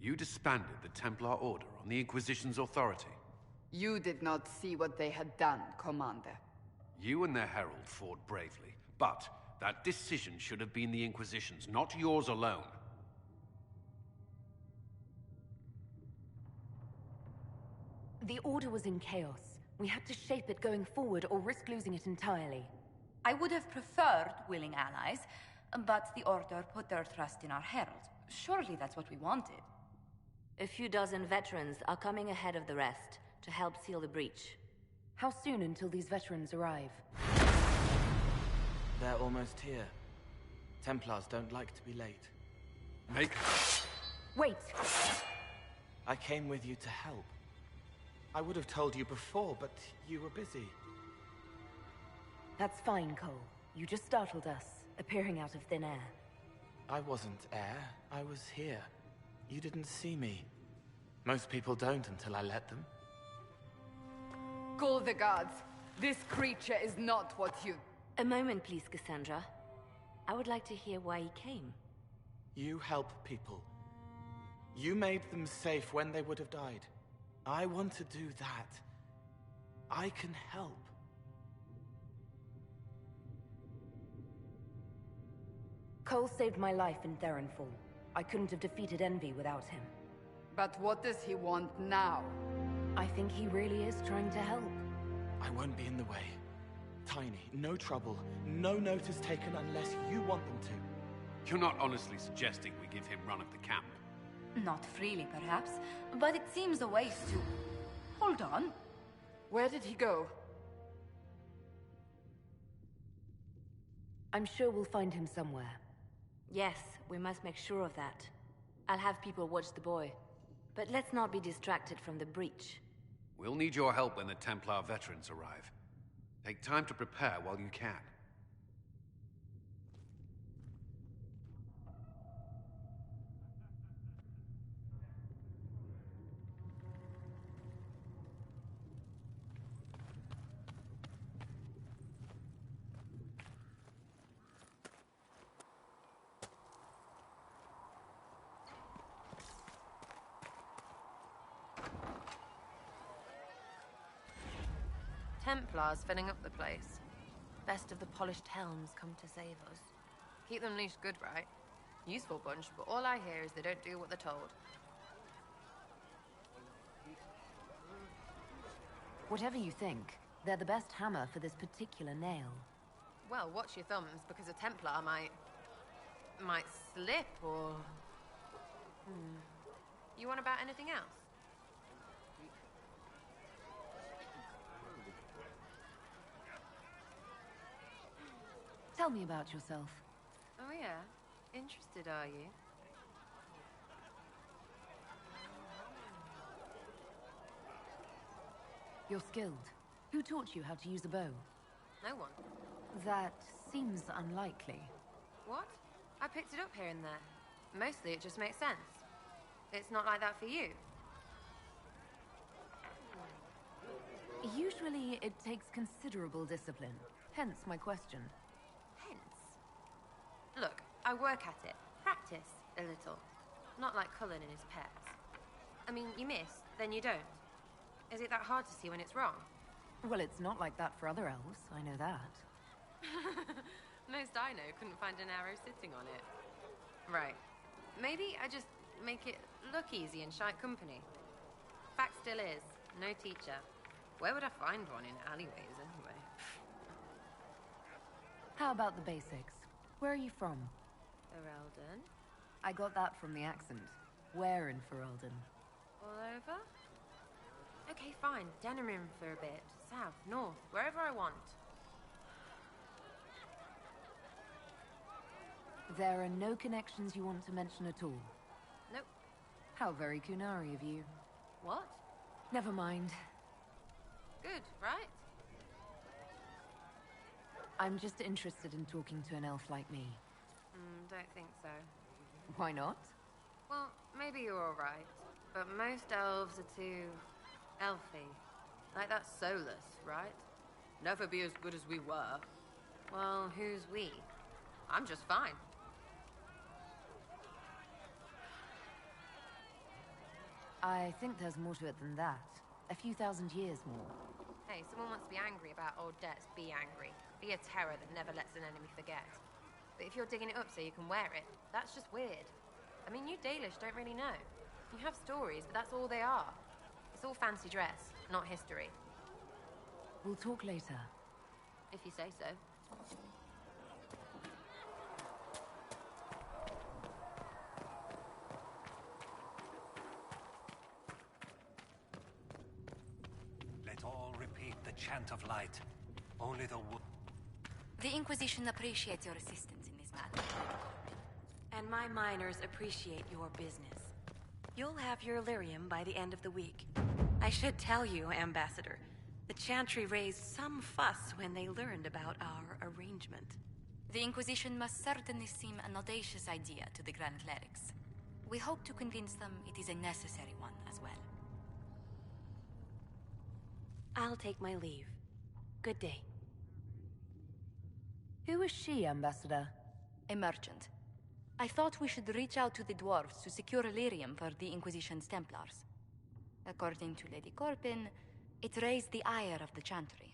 You disbanded the Templar Order on the Inquisition's authority. You did not see what they had done, Commander. You and their herald fought bravely, but that decision should have been the Inquisition's, not yours alone. The Order was in chaos. We had to shape it going forward or risk losing it entirely. I would have preferred willing allies, but the Order put their trust in our herald. Surely that's what we wanted. A few dozen veterans are coming ahead of the rest to help seal the breach. How soon until these veterans arrive? They're almost here. Templars don't like to be late. Wait! I came with you to help. I would have told you before, but you were busy. That's fine, Cole. You just startled us, appearing out of thin air. I wasn't air. I was here. You didn't see me. Most people don't until I let them. Call the guards. This creature is not what you... A moment, please, Cassandra. I would like to hear why he came. You help people. You made them safe when they would have died. I want to do that. I can help. Cole saved my life in Theronfall. I couldn't have defeated Envy without him. But what does he want now? I think he really is trying to help. I won't be in the way. Tiny, no trouble, no notice taken unless you want them to. You're not honestly suggesting we give him run of the camp? Not freely, perhaps, but it seems a waste to... Hold on. Where did he go? I'm sure we'll find him somewhere. Yes, we must make sure of that. I'll have people watch the boy. But let's not be distracted from the breach. We'll need your help when the Templar veterans arrive. Take time to prepare while you can. Templars filling up the place. Best of the polished helms come to save us. Keep them leashed good, right? Useful bunch, but all I hear is they don't do what they're told. Whatever you think, they're the best hammer for this particular nail. Well, watch your thumbs, because a Templar might slip, or... You want about anything else? Tell me about yourself. Oh yeah? Interested, are you? You're skilled. Who taught you how to use a bow? No one. That seems unlikely. What? I picked it up here and there. Mostly it just makes sense. It's not like that for you. Usually it takes considerable discipline. Hence my question. Hence? Look, I work at it. Practice a little. Not like Cullen and his pets. I mean, you miss, then you don't. Is it that hard to see when it's wrong? Well, it's not like that for other elves, I know that. Most I know couldn't find an arrow sitting on it. Right. Maybe I just make it look easy in shite company. Fact still is, no teacher. Where would I find one in alleyways anyway? How about the basics? Where are you from? Ferelden? I got that from the accent. Where in Ferelden? All over? Okay, fine. Denerim for a bit. South, north, wherever I want. There are no connections you want to mention at all? Nope. How very Kunari of you. What? Never mind. Good, right? I'm just interested in talking to an elf like me. Don't think so. Why not? Well, maybe you're alright, but most elves are too... elfy. Like that Solus, right? Never be as good as we were. Well, who's we? I'm just fine. I think there's more to it than that. A few thousand years more. Hey, someone wants to be angry about old debts, be angry. Be a terror that never lets an enemy forget. But if you're digging it up so you can wear it, that's just weird. I mean, you Dalish don't really know. You have stories, but that's all they are. It's all fancy dress, not history. We'll talk later. If you say so. Let all repeat the chant of light. Only the wood. The Inquisition appreciates your assistance in this matter. And my miners appreciate your business. You'll have your lyrium by the end of the week. I should tell you, Ambassador, the Chantry raised some fuss when they learned about our arrangement. The Inquisition must certainly seem an audacious idea to the Grand Clerics. We hope to convince them it is a necessary one as well. I'll take my leave. Good day. Who is she, Ambassador? A merchant. I thought we should reach out to the dwarves to secure lyrium for the Inquisition's Templars. According to Lady Corpin, it raised the ire of the Chantry.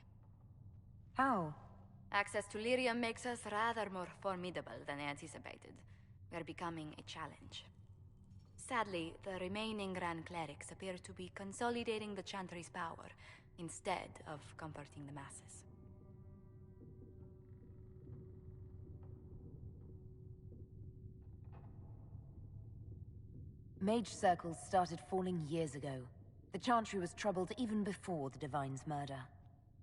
How? Access to lyrium makes us rather more formidable than anticipated. We're becoming a challenge. Sadly, the remaining Grand Clerics appear to be consolidating the Chantry's power, instead of comforting the masses. Mage circles started falling years ago. The Chantry was troubled even before the Divine's murder.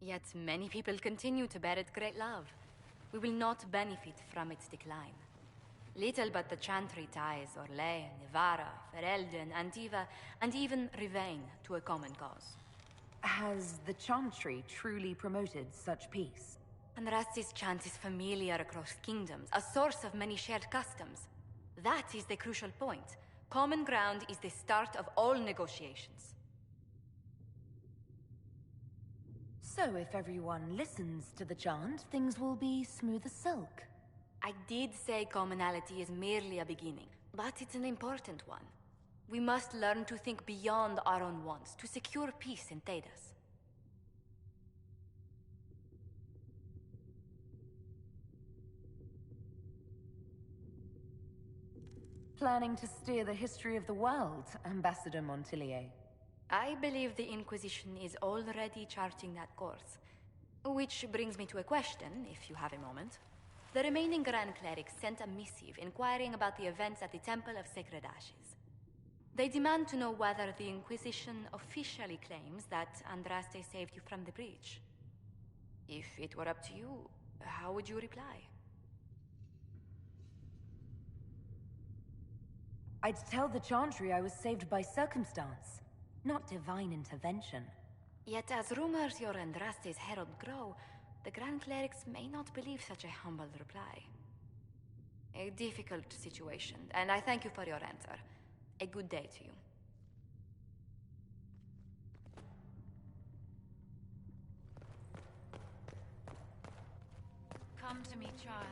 Yet many people continue to bear it great love. We will not benefit from its decline. Little but the Chantry ties Orlais, Nevarra, Ferelden, Antiva, and even Rivain to a common cause. Has the Chantry truly promoted such peace? Andrasti's chant is familiar across kingdoms, a source of many shared customs. That is the crucial point. Common ground is the start of all negotiations. So if everyone listens to the chant, things will be smooth as silk. I did say commonality is merely a beginning, but it's an important one. We must learn to think beyond our own wants to secure peace in Thedas. Planning to steer the history of the world, Ambassador Montillier? I believe the Inquisition is already charting that course. Which brings me to a question, if you have a moment. The remaining Grand Clerics sent a missive inquiring about the events at the Temple of Sacred Ashes. They demand to know whether the Inquisition officially claims that Andraste saved you from the breach. If it were up to you, how would you reply? I'd tell the Chantry I was saved by circumstance, not divine intervention. Yet as rumors your Andraste's herald grow, the Grand Clerics may not believe such a humble reply. A difficult situation, and I thank you for your answer. A good day to you. Come to me, child,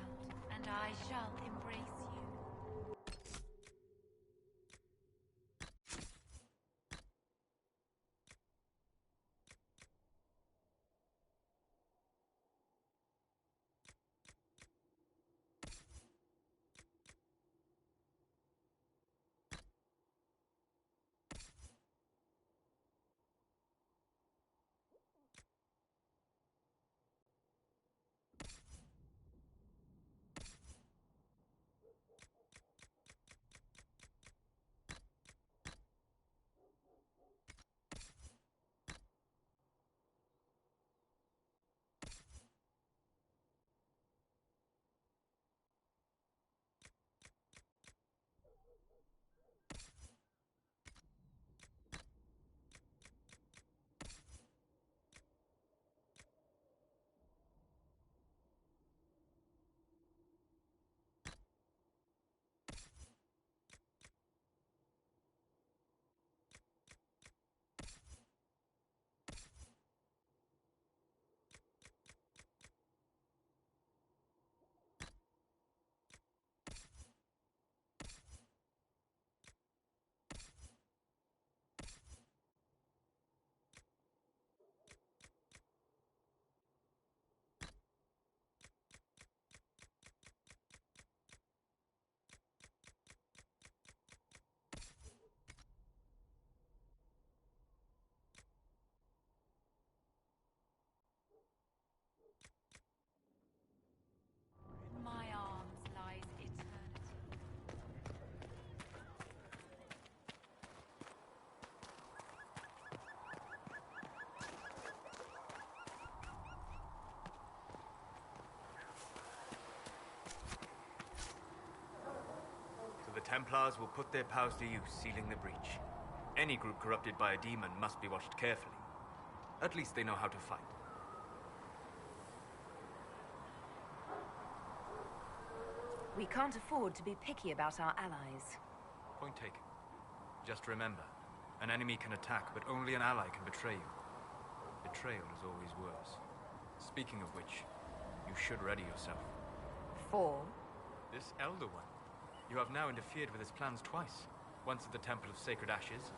and I shall embrace you. In my arms lies eternity. So the Templars will put their powers to use, sealing the breach. Any group corrupted by a demon must be watched carefully. At least they know how to fight. We can't afford to be picky about our allies. Point taken. Just remember, an enemy can attack, but only an ally can betray you. Betrayal is always worse. Speaking of which, you should ready yourself. For? This Elder One. You have now interfered with his plans twice. Once at the Temple of Sacred Ashes,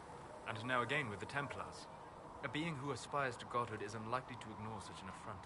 and now again with the Templars. A being who aspires to godhood is unlikely to ignore such an affront.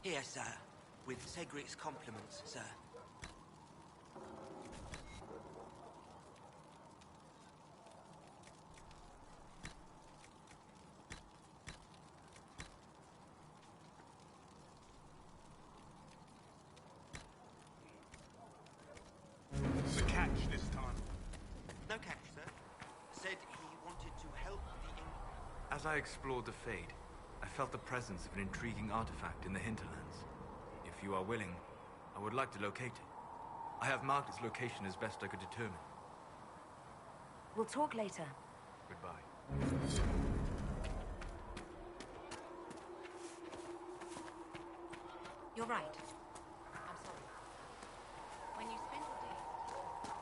Here, sir. With Cedric's compliments, sir. The catch this time. No catch, sir. Said he wanted to help the... As I explored the Fade, I felt the presence of an intriguing artifact in the hinterlands. If you are willing, I would like to locate it. I have marked its location as best I could determine. We'll talk later. Goodbye. You're right. I'm sorry. When you spend the day...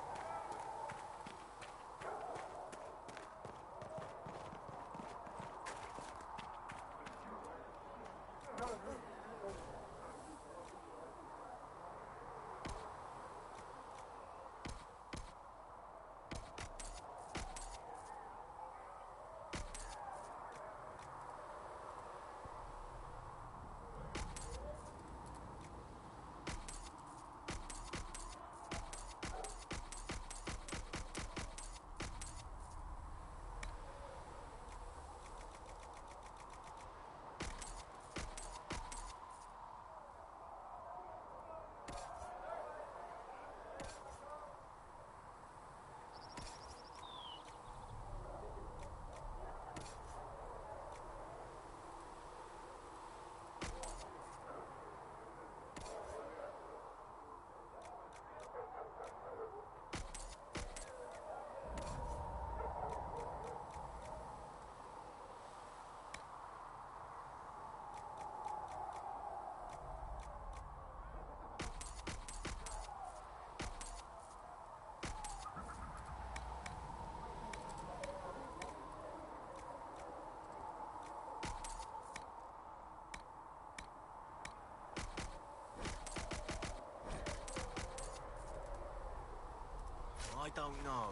I don't know.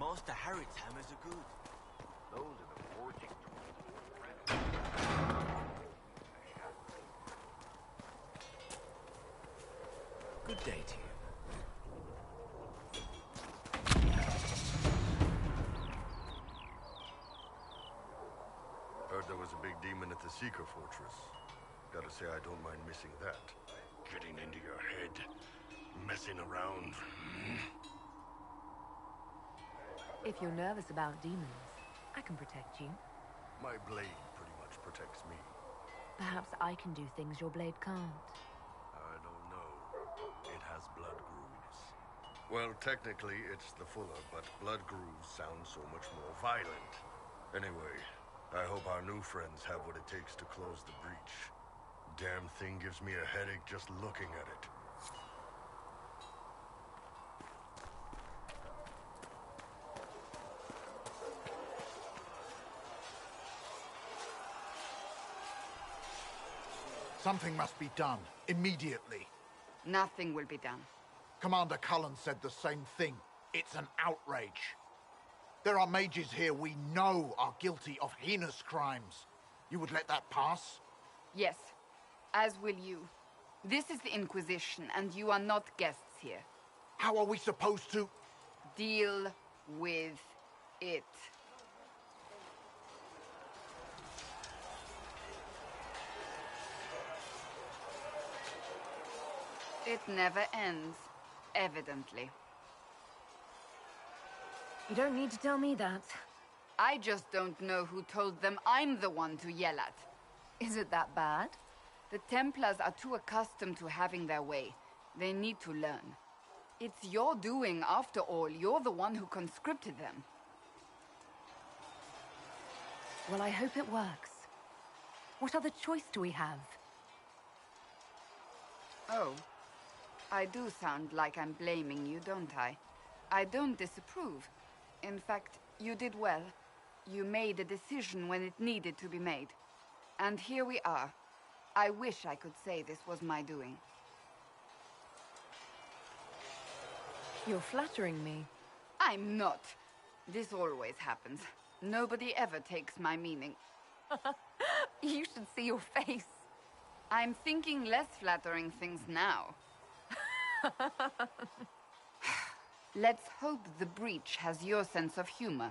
Master Harrod's hammers are good. Those are the forging Good day to you. Heard there was a big demon at the Seeker Fortress. Gotta say, I don't mind missing that. Getting into your head. Messing around. If you're nervous about demons, I can protect you. My blade pretty much protects me. Perhaps I can do things your blade can't. I don't know. It has blood grooves. Well, technically, it's the Fuller, but blood grooves sound so much more violent. Anyway, I hope our new friends have what it takes to close the breach. Damn thing gives me a headache just looking at it. Something must be done, immediately. Nothing will be done. Commander Cullen said the same thing. It's an outrage. There are mages here we know are guilty of heinous crimes. You would let that pass? Yes, as will you. This is the Inquisition, and you are not guests here. How are we supposed to... Deal with it. It never ends, evidently. You don't need to tell me that. I just don't know who told them I'm the one to yell at. Is it that bad? The Templars are too accustomed to having their way. They need to learn. It's your doing, after all. You're the one who conscripted them. Well, I hope it works. What other choice do we have? Oh. I do sound like I'm blaming you, don't I? I don't disapprove. In fact, you did well. You made a decision when it needed to be made. And here we are. I wish I could say this was my doing. You're flattering me. I'm not. This always happens. Nobody ever takes my meaning. You should see your face. I'm thinking less flattering things now. Let's hope the breach has your sense of humor.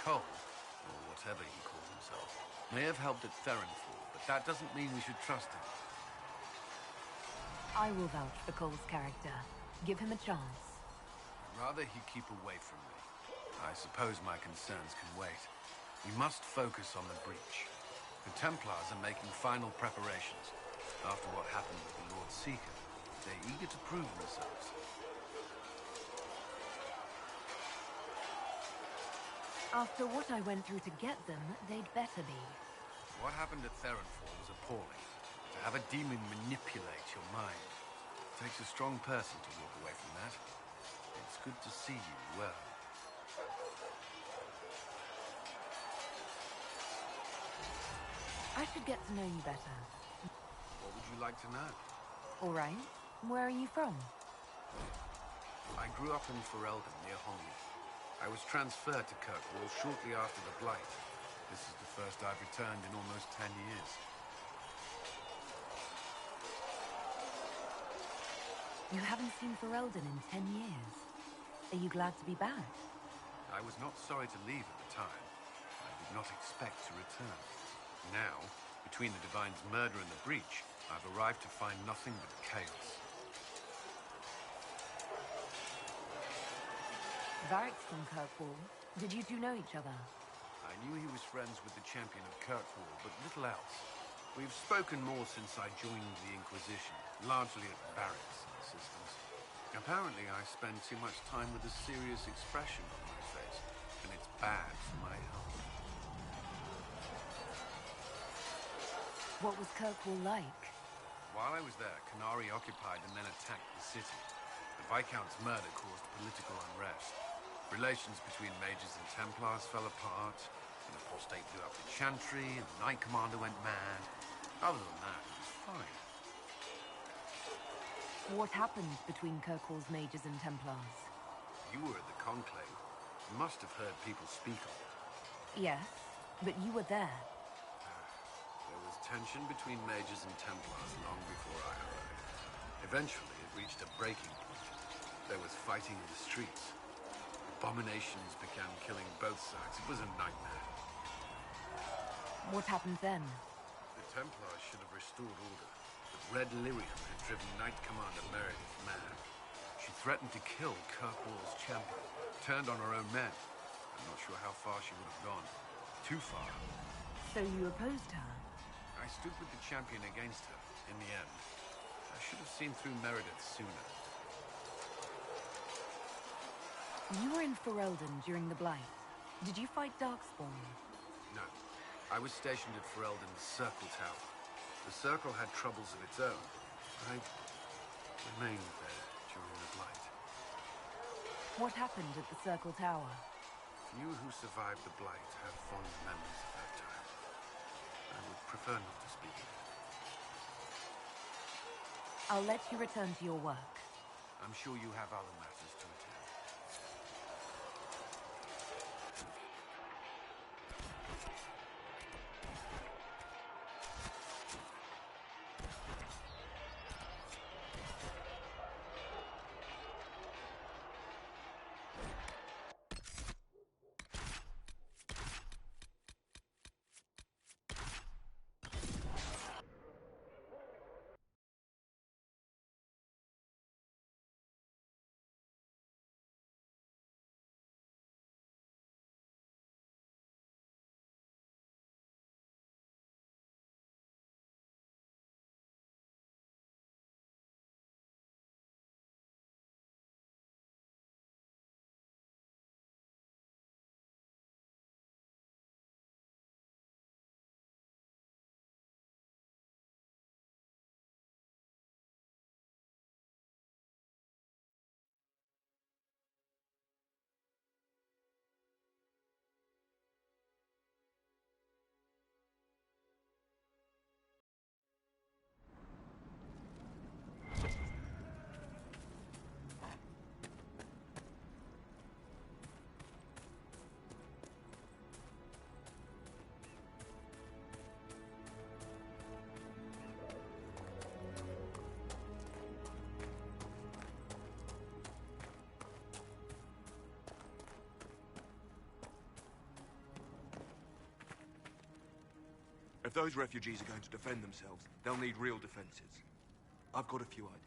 Cole, or whatever he calls himself, may have helped at Theronfall, but that doesn't mean we should trust him. I will vouch for Cole's character. Give him a chance. I'd rather he keep away from me. I suppose my concerns can wait. We must focus on the breach. The Templars are making final preparations. After what happened with the Lord Seeker, they're eager to prove themselves. After what I went through to get them, they'd better be. What happened at Theronfall was appalling. To have a demon manipulate your mind. It takes a strong person to walk away from that. It's good to see you well. I should get to know you better. What would you like to know? All right. Where are you from? I grew up in Ferelden, near Homewood. I was transferred to Kirkwall shortly after the Blight. This is the first I've returned in almost 10 years. You haven't seen Ferelden in 10 years. Are you glad to be back? I was not sorry to leave at the time. I did not expect to return. Now, between the Divine's murder and the breach, I've arrived to find nothing but chaos. Varric's from Kirkwall. Did you two know each other? I knew he was friends with the champion of Kirkwall, but little else. We've spoken more since I joined the Inquisition, largely at barracks and systems. Apparently, I spend too much time with a serious expression on my face, and it's bad for my health. What was Kirkwall like? While I was there, Canary occupied and then attacked the city. The Viscount's murder caused political unrest. Relations between mages and Templars fell apart. An apostate blew up the chantry, and the Knight Commander went mad. Other than that, it was fine. What happened between Kirkwall's mages and Templars? You were at the Conclave. You must have heard people speak of it. Yes, but you were there. There was tension between mages and Templars long before I arrived. Eventually, it reached a breaking point. There was fighting in the streets. Abominations began killing both sides. It was a nightmare. What happened then? The Templars should have restored order, but Red Lyrium had driven Knight Commander Meredith mad. She threatened to kill Kirkwall's champion, turned on her own men. I'm not sure how far she would have gone. Too far. So you opposed her? I stood with the champion against her, in the end. I should have seen through Meredith sooner. You were in Ferelden during the Blight. Did you fight Darkspawn? No. I was stationed at Ferelden's Circle Tower. The Circle had troubles of its own. I remained there during the Blight. What happened at the Circle Tower? Few who survived the Blight have fond memories of that time. I would prefer not to speak of it. I'll let you return to your work. I'm sure you have other matters to attend. If those refugees are going to defend themselves, they'll need real defenses. I've got a few ideas.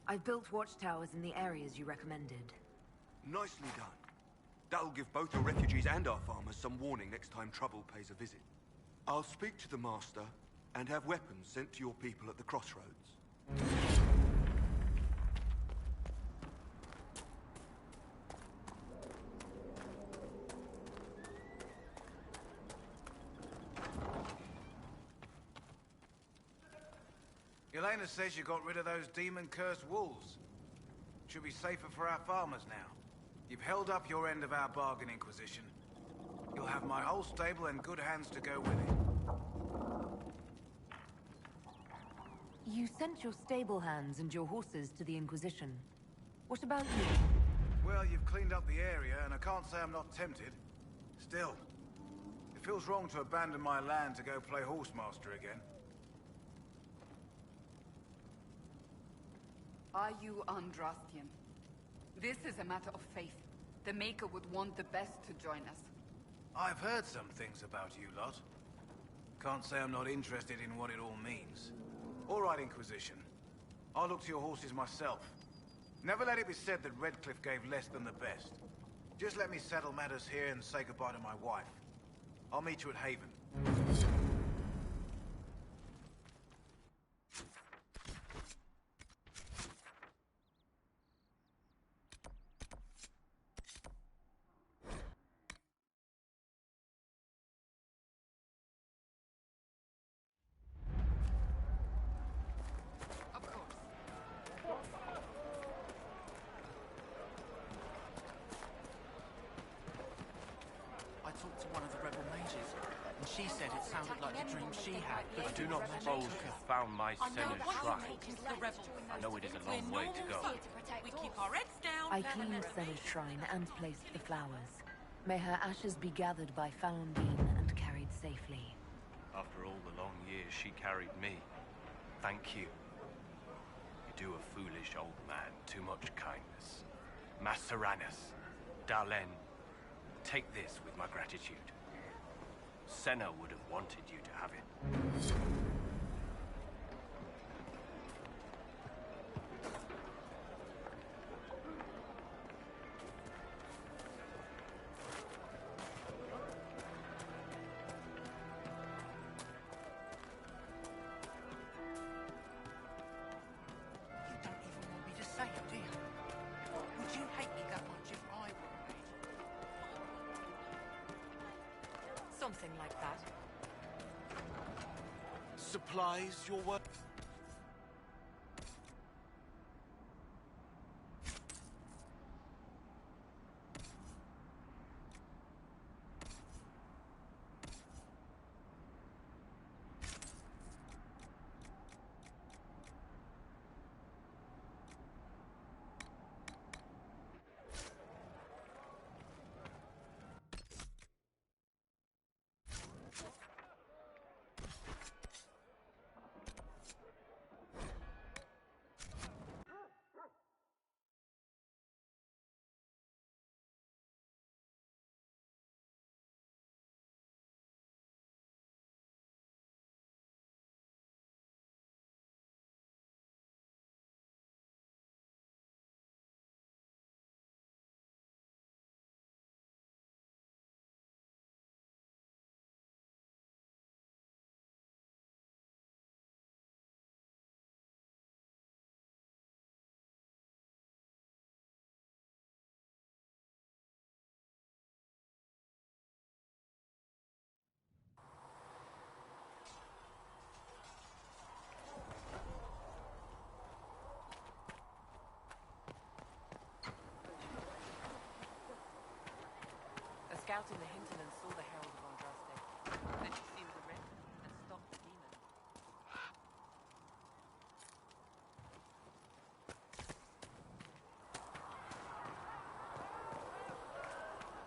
I've built watchtowers in the areas you recommended. Nicely done. That'll give both the refugees and our farmers some warning next time trouble pays a visit. I'll speak to the Master and have weapons sent to your people at the crossroads. Elena says you got rid of those demon-cursed wolves. Should be safer for our farmers now. You've held up your end of our bargain, Inquisition. You'll have my whole stable and good hands to go with it. You sent your stable hands and your horses to the Inquisition. What about you? Well, you've cleaned up the area, and I can't say I'm not tempted. Still, it feels wrong to abandon my land to go play horsemaster again. Are you Andrastian? This is a matter of faith. The Maker would want the best to join us. I've heard some things about you lot. Can't say I'm not interested in what it all means. All right, Inquisition. I'll look to your horses myself. Never let it be said that Redcliffe gave less than the best. Just let me settle matters here and say goodbye to my wife. I'll meet you at Haven. I talked to She said it sounded like the dream she had. I do not suppose you found my Senna's shrine. I know it is a long way to go. We keep our heads down. I cleaned Senna's shrine and placed the flowers. May her ashes be gathered by Falundine and carried safely. After all the long years she carried me, thank you. You do a foolish old man too much kindness. Maceranus, Darlen, take this with my gratitude. Senna would have wanted you to have it. Something like that. Supplies your work? A scout in the hinterland saw the Herald of Andraste. Then she sealed the rift and stopped the demon.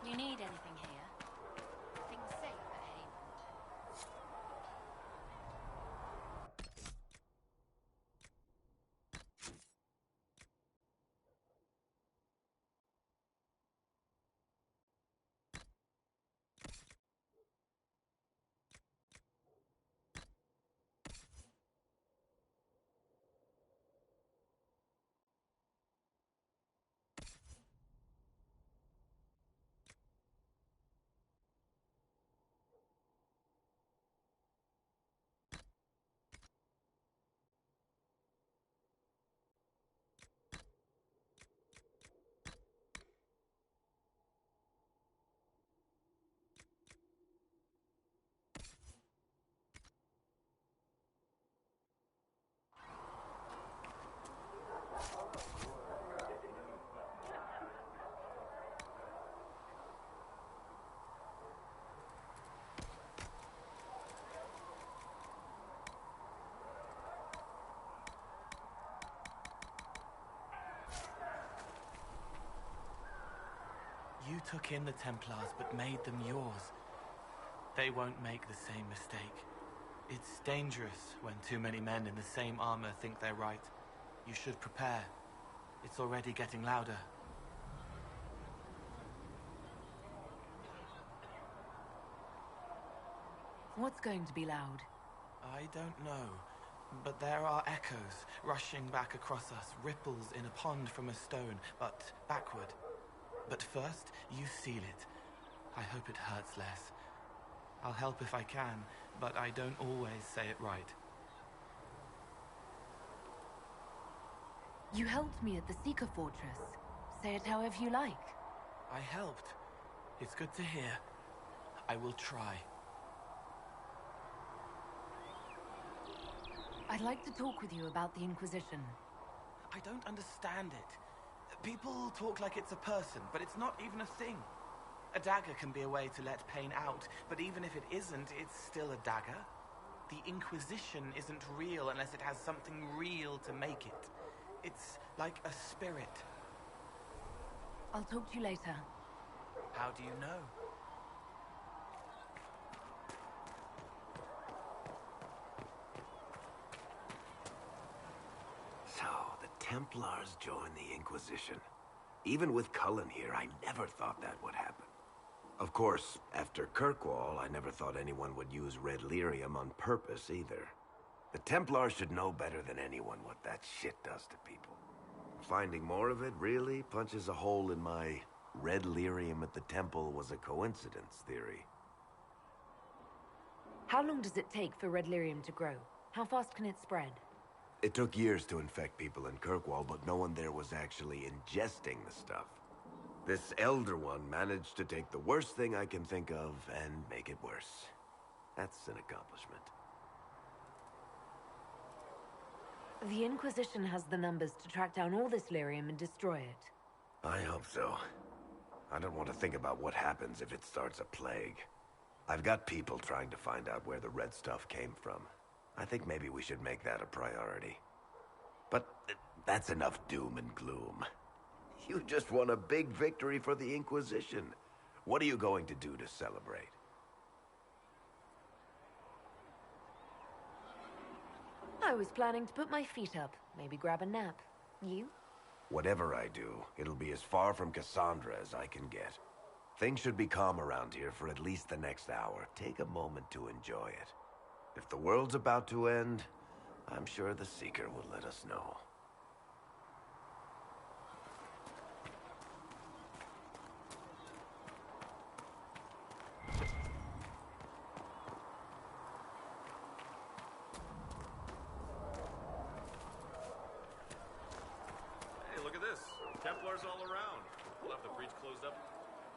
You need anything here? Things safe at Haven. You took in the Templars, but made them yours. They won't make the same mistake. It's dangerous when too many men in the same armor think they're right. You should prepare. It's already getting louder. What's going to be loud? I don't know, but there are echoes rushing back across us, ripples in a pond from a stone, but backward. But first, you seal it. I hope it hurts less. I'll help if I can, but I don't always say it right. You helped me at the Seeker Fortress. Say it however you like. I helped. It's good to hear. I will try. I'd like to talk with you about the Inquisition. I don't understand it. People talk like it's a person, but it's not even a thing. A dagger can be a way to let pain out, but even if it isn't, it's still a dagger. The Inquisition isn't real unless it has something real to make it. It's like a spirit. I'll talk to you later. How do you know? So, the Templars joined the Inquisition. Even with Cullen here, I never thought that would happen. Of course, after Kirkwall, I never thought anyone would use red lyrium on purpose either. The Templars should know better than anyone what that shit does to people. Finding more of it really punches a hole in my red lyrium at the temple was a coincidence theory. How long does it take for red lyrium to grow? How fast can it spread? It took years to infect people in Kirkwall, but no one there was actually ingesting the stuff. This Elder One managed to take the worst thing I can think of and make it worse. That's an accomplishment. The Inquisition has the numbers to track down all this lyrium and destroy it. I hope so. I don't want to think about what happens if it starts a plague. I've got people trying to find out where the red stuff came from. I think maybe we should make that a priority. But that's enough doom and gloom. You just won a big victory for the Inquisition. What are you going to do to celebrate? I was planning to put my feet up, maybe grab a nap. You? Whatever I do, it'll be as far from Cassandra as I can get. Things should be calm around here for at least the next hour. Take a moment to enjoy it. If the world's about to end, I'm sure the Seeker will let us know. Hey, look at this. Templars all around. We'll have the breach closed up.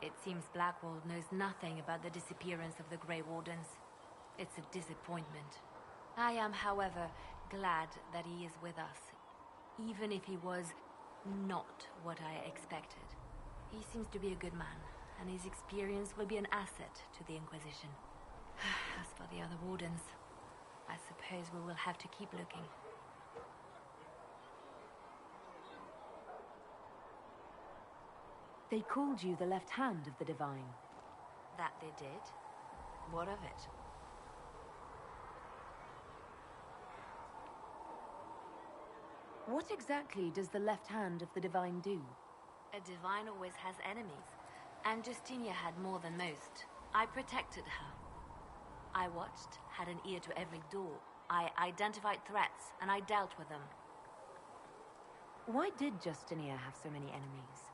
It seems Blackwall knows nothing about the disappearance of the Grey Wardens. It's a disappointment. I am, however, glad that he is with us, even if he was not what I expected. He seems to be a good man, and his experience will be an asset to the Inquisition. As for the other Wardens, I suppose we will have to keep looking. They called you the left hand of the Divine. That they did? What of it? What exactly does the left hand of the Divine do? A Divine always has enemies, and Justinia had more than most. I protected her. I watched, had an ear to every door. I identified threats, and I dealt with them. Why did Justinia have so many enemies?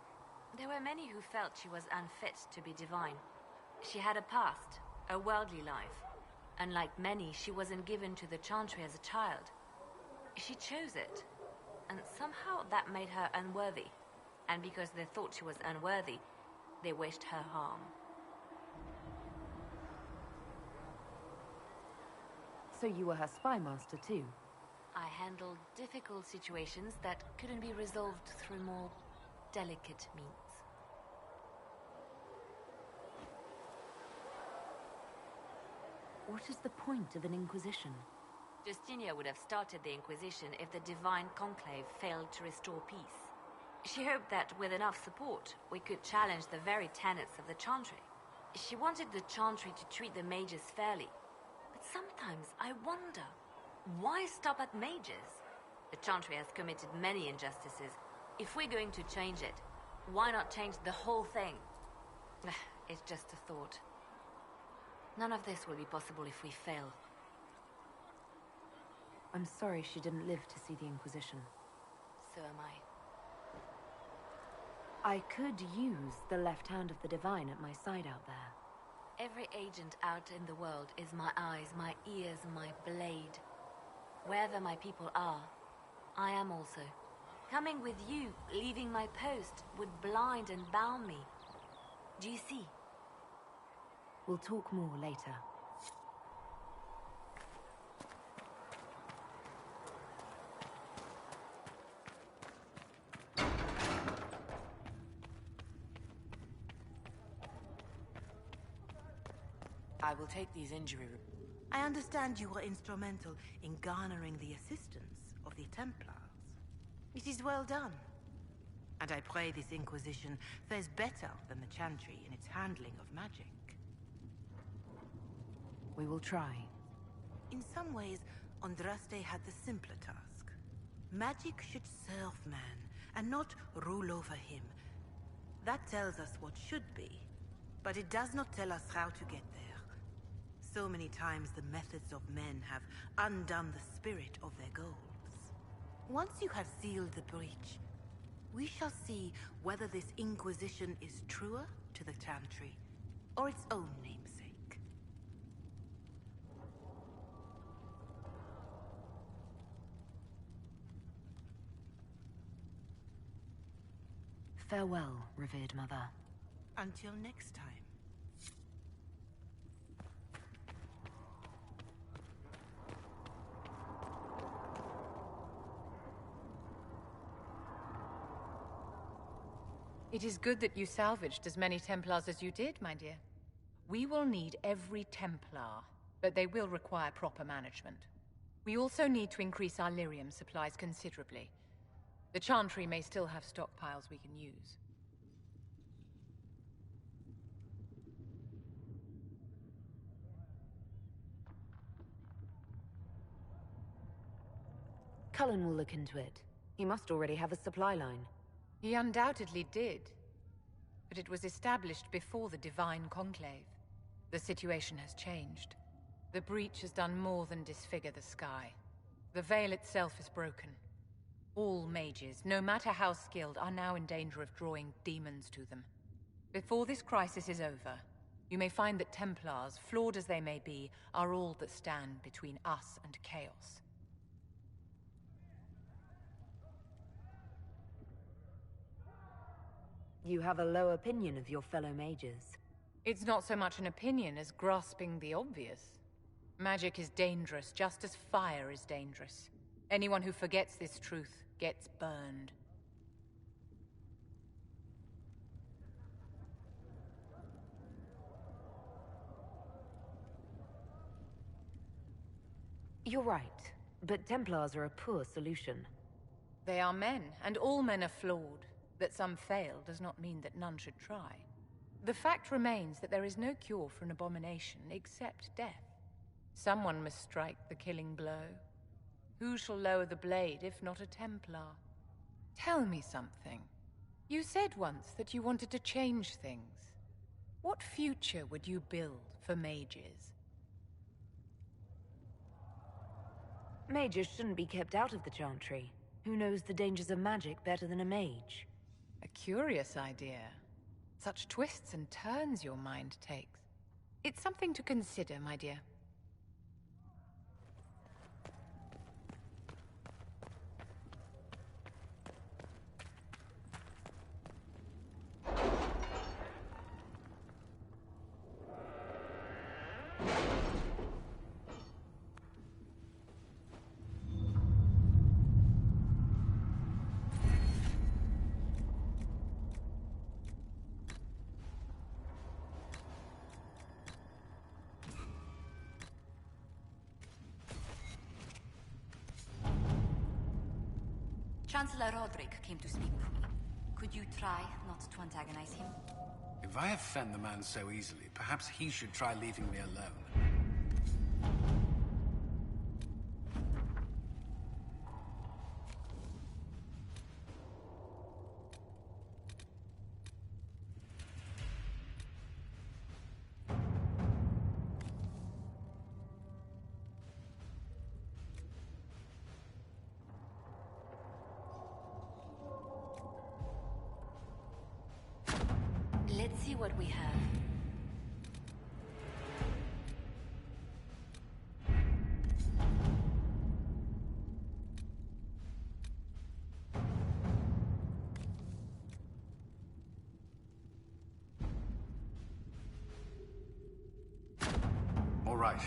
There were many who felt she was unfit to be divine. She had a past, a worldly life. Unlike many, she wasn't given to the Chantry as a child. She chose it, and somehow that made her unworthy. And because they thought she was unworthy, they wished her harm. So you were her spy master too? I handled difficult situations that couldn't be resolved through more delicate means. What is the point of an Inquisition? Justinia would have started the Inquisition if the Divine Conclave failed to restore peace. She hoped that with enough support, we could challenge the very tenets of the Chantry. She wanted the Chantry to treat the mages fairly. But sometimes I wonder, why stop at mages? The Chantry has committed many injustices. If we're going to change it, why not change the whole thing? It's just a thought. None of this will be possible if we fail. I'm sorry she didn't live to see the Inquisition. So am I. I could use the left hand of the Divine at my side out there. Every agent out in the world is my eyes, my ears, my blade. Wherever my people are, I am also. Coming with you, leaving my post, would blind and bound me. Do you see? We'll talk more later. I will take these injury. I understand you were instrumental in garnering the assistance of the Templars. It is well done. And I pray this Inquisition fares better than the Chantry in its handling of magic. We will try. In some ways, Andraste had the simpler task. Magic should serve man, and not rule over him. That tells us what should be, but it does not tell us how to get there. So many times the methods of men have undone the spirit of their goals. Once you have sealed the breach, we shall see whether this Inquisition is truer to the Chantry, or its own namesake. Farewell, revered mother. Until next time. It is good that you salvaged as many Templars as you did, my dear. We will need every Templar, but they will require proper management. We also need to increase our lyrium supplies considerably. The Chantry may still have stockpiles we can use. Cullen will look into it. He must already have a supply line. He undoubtedly did. But it was established before the Divine Conclave. The situation has changed. The breach has done more than disfigure the sky. The veil itself is broken. All mages, no matter how skilled, are now in danger of drawing demons to them. Before this crisis is over, you may find that Templars, flawed as they may be, are all that stand between us and chaos. You have a low opinion of your fellow mages. It's not so much an opinion as grasping the obvious. Magic is dangerous, just as fire is dangerous. Anyone who forgets this truth gets burned. You're right, but Templars are a poor solution. They are men, and all men are flawed. That some fail does not mean that none should try. The fact remains that there is no cure for an abomination except death. Someone must strike the killing blow. Who shall lower the blade if not a Templar? Tell me something. You said once that you wanted to change things. What future would you build for mages? Mages shouldn't be kept out of the Chantry. Who knows the dangers of magic better than a mage? A curious idea. Such twists and turns your mind takes. It's something to consider, my dear. Chancellor Roderick came to speak with me. Could you try not to antagonize him? If I offend the man so easily, perhaps he should try leaving me alone. Let's see what we have. All right.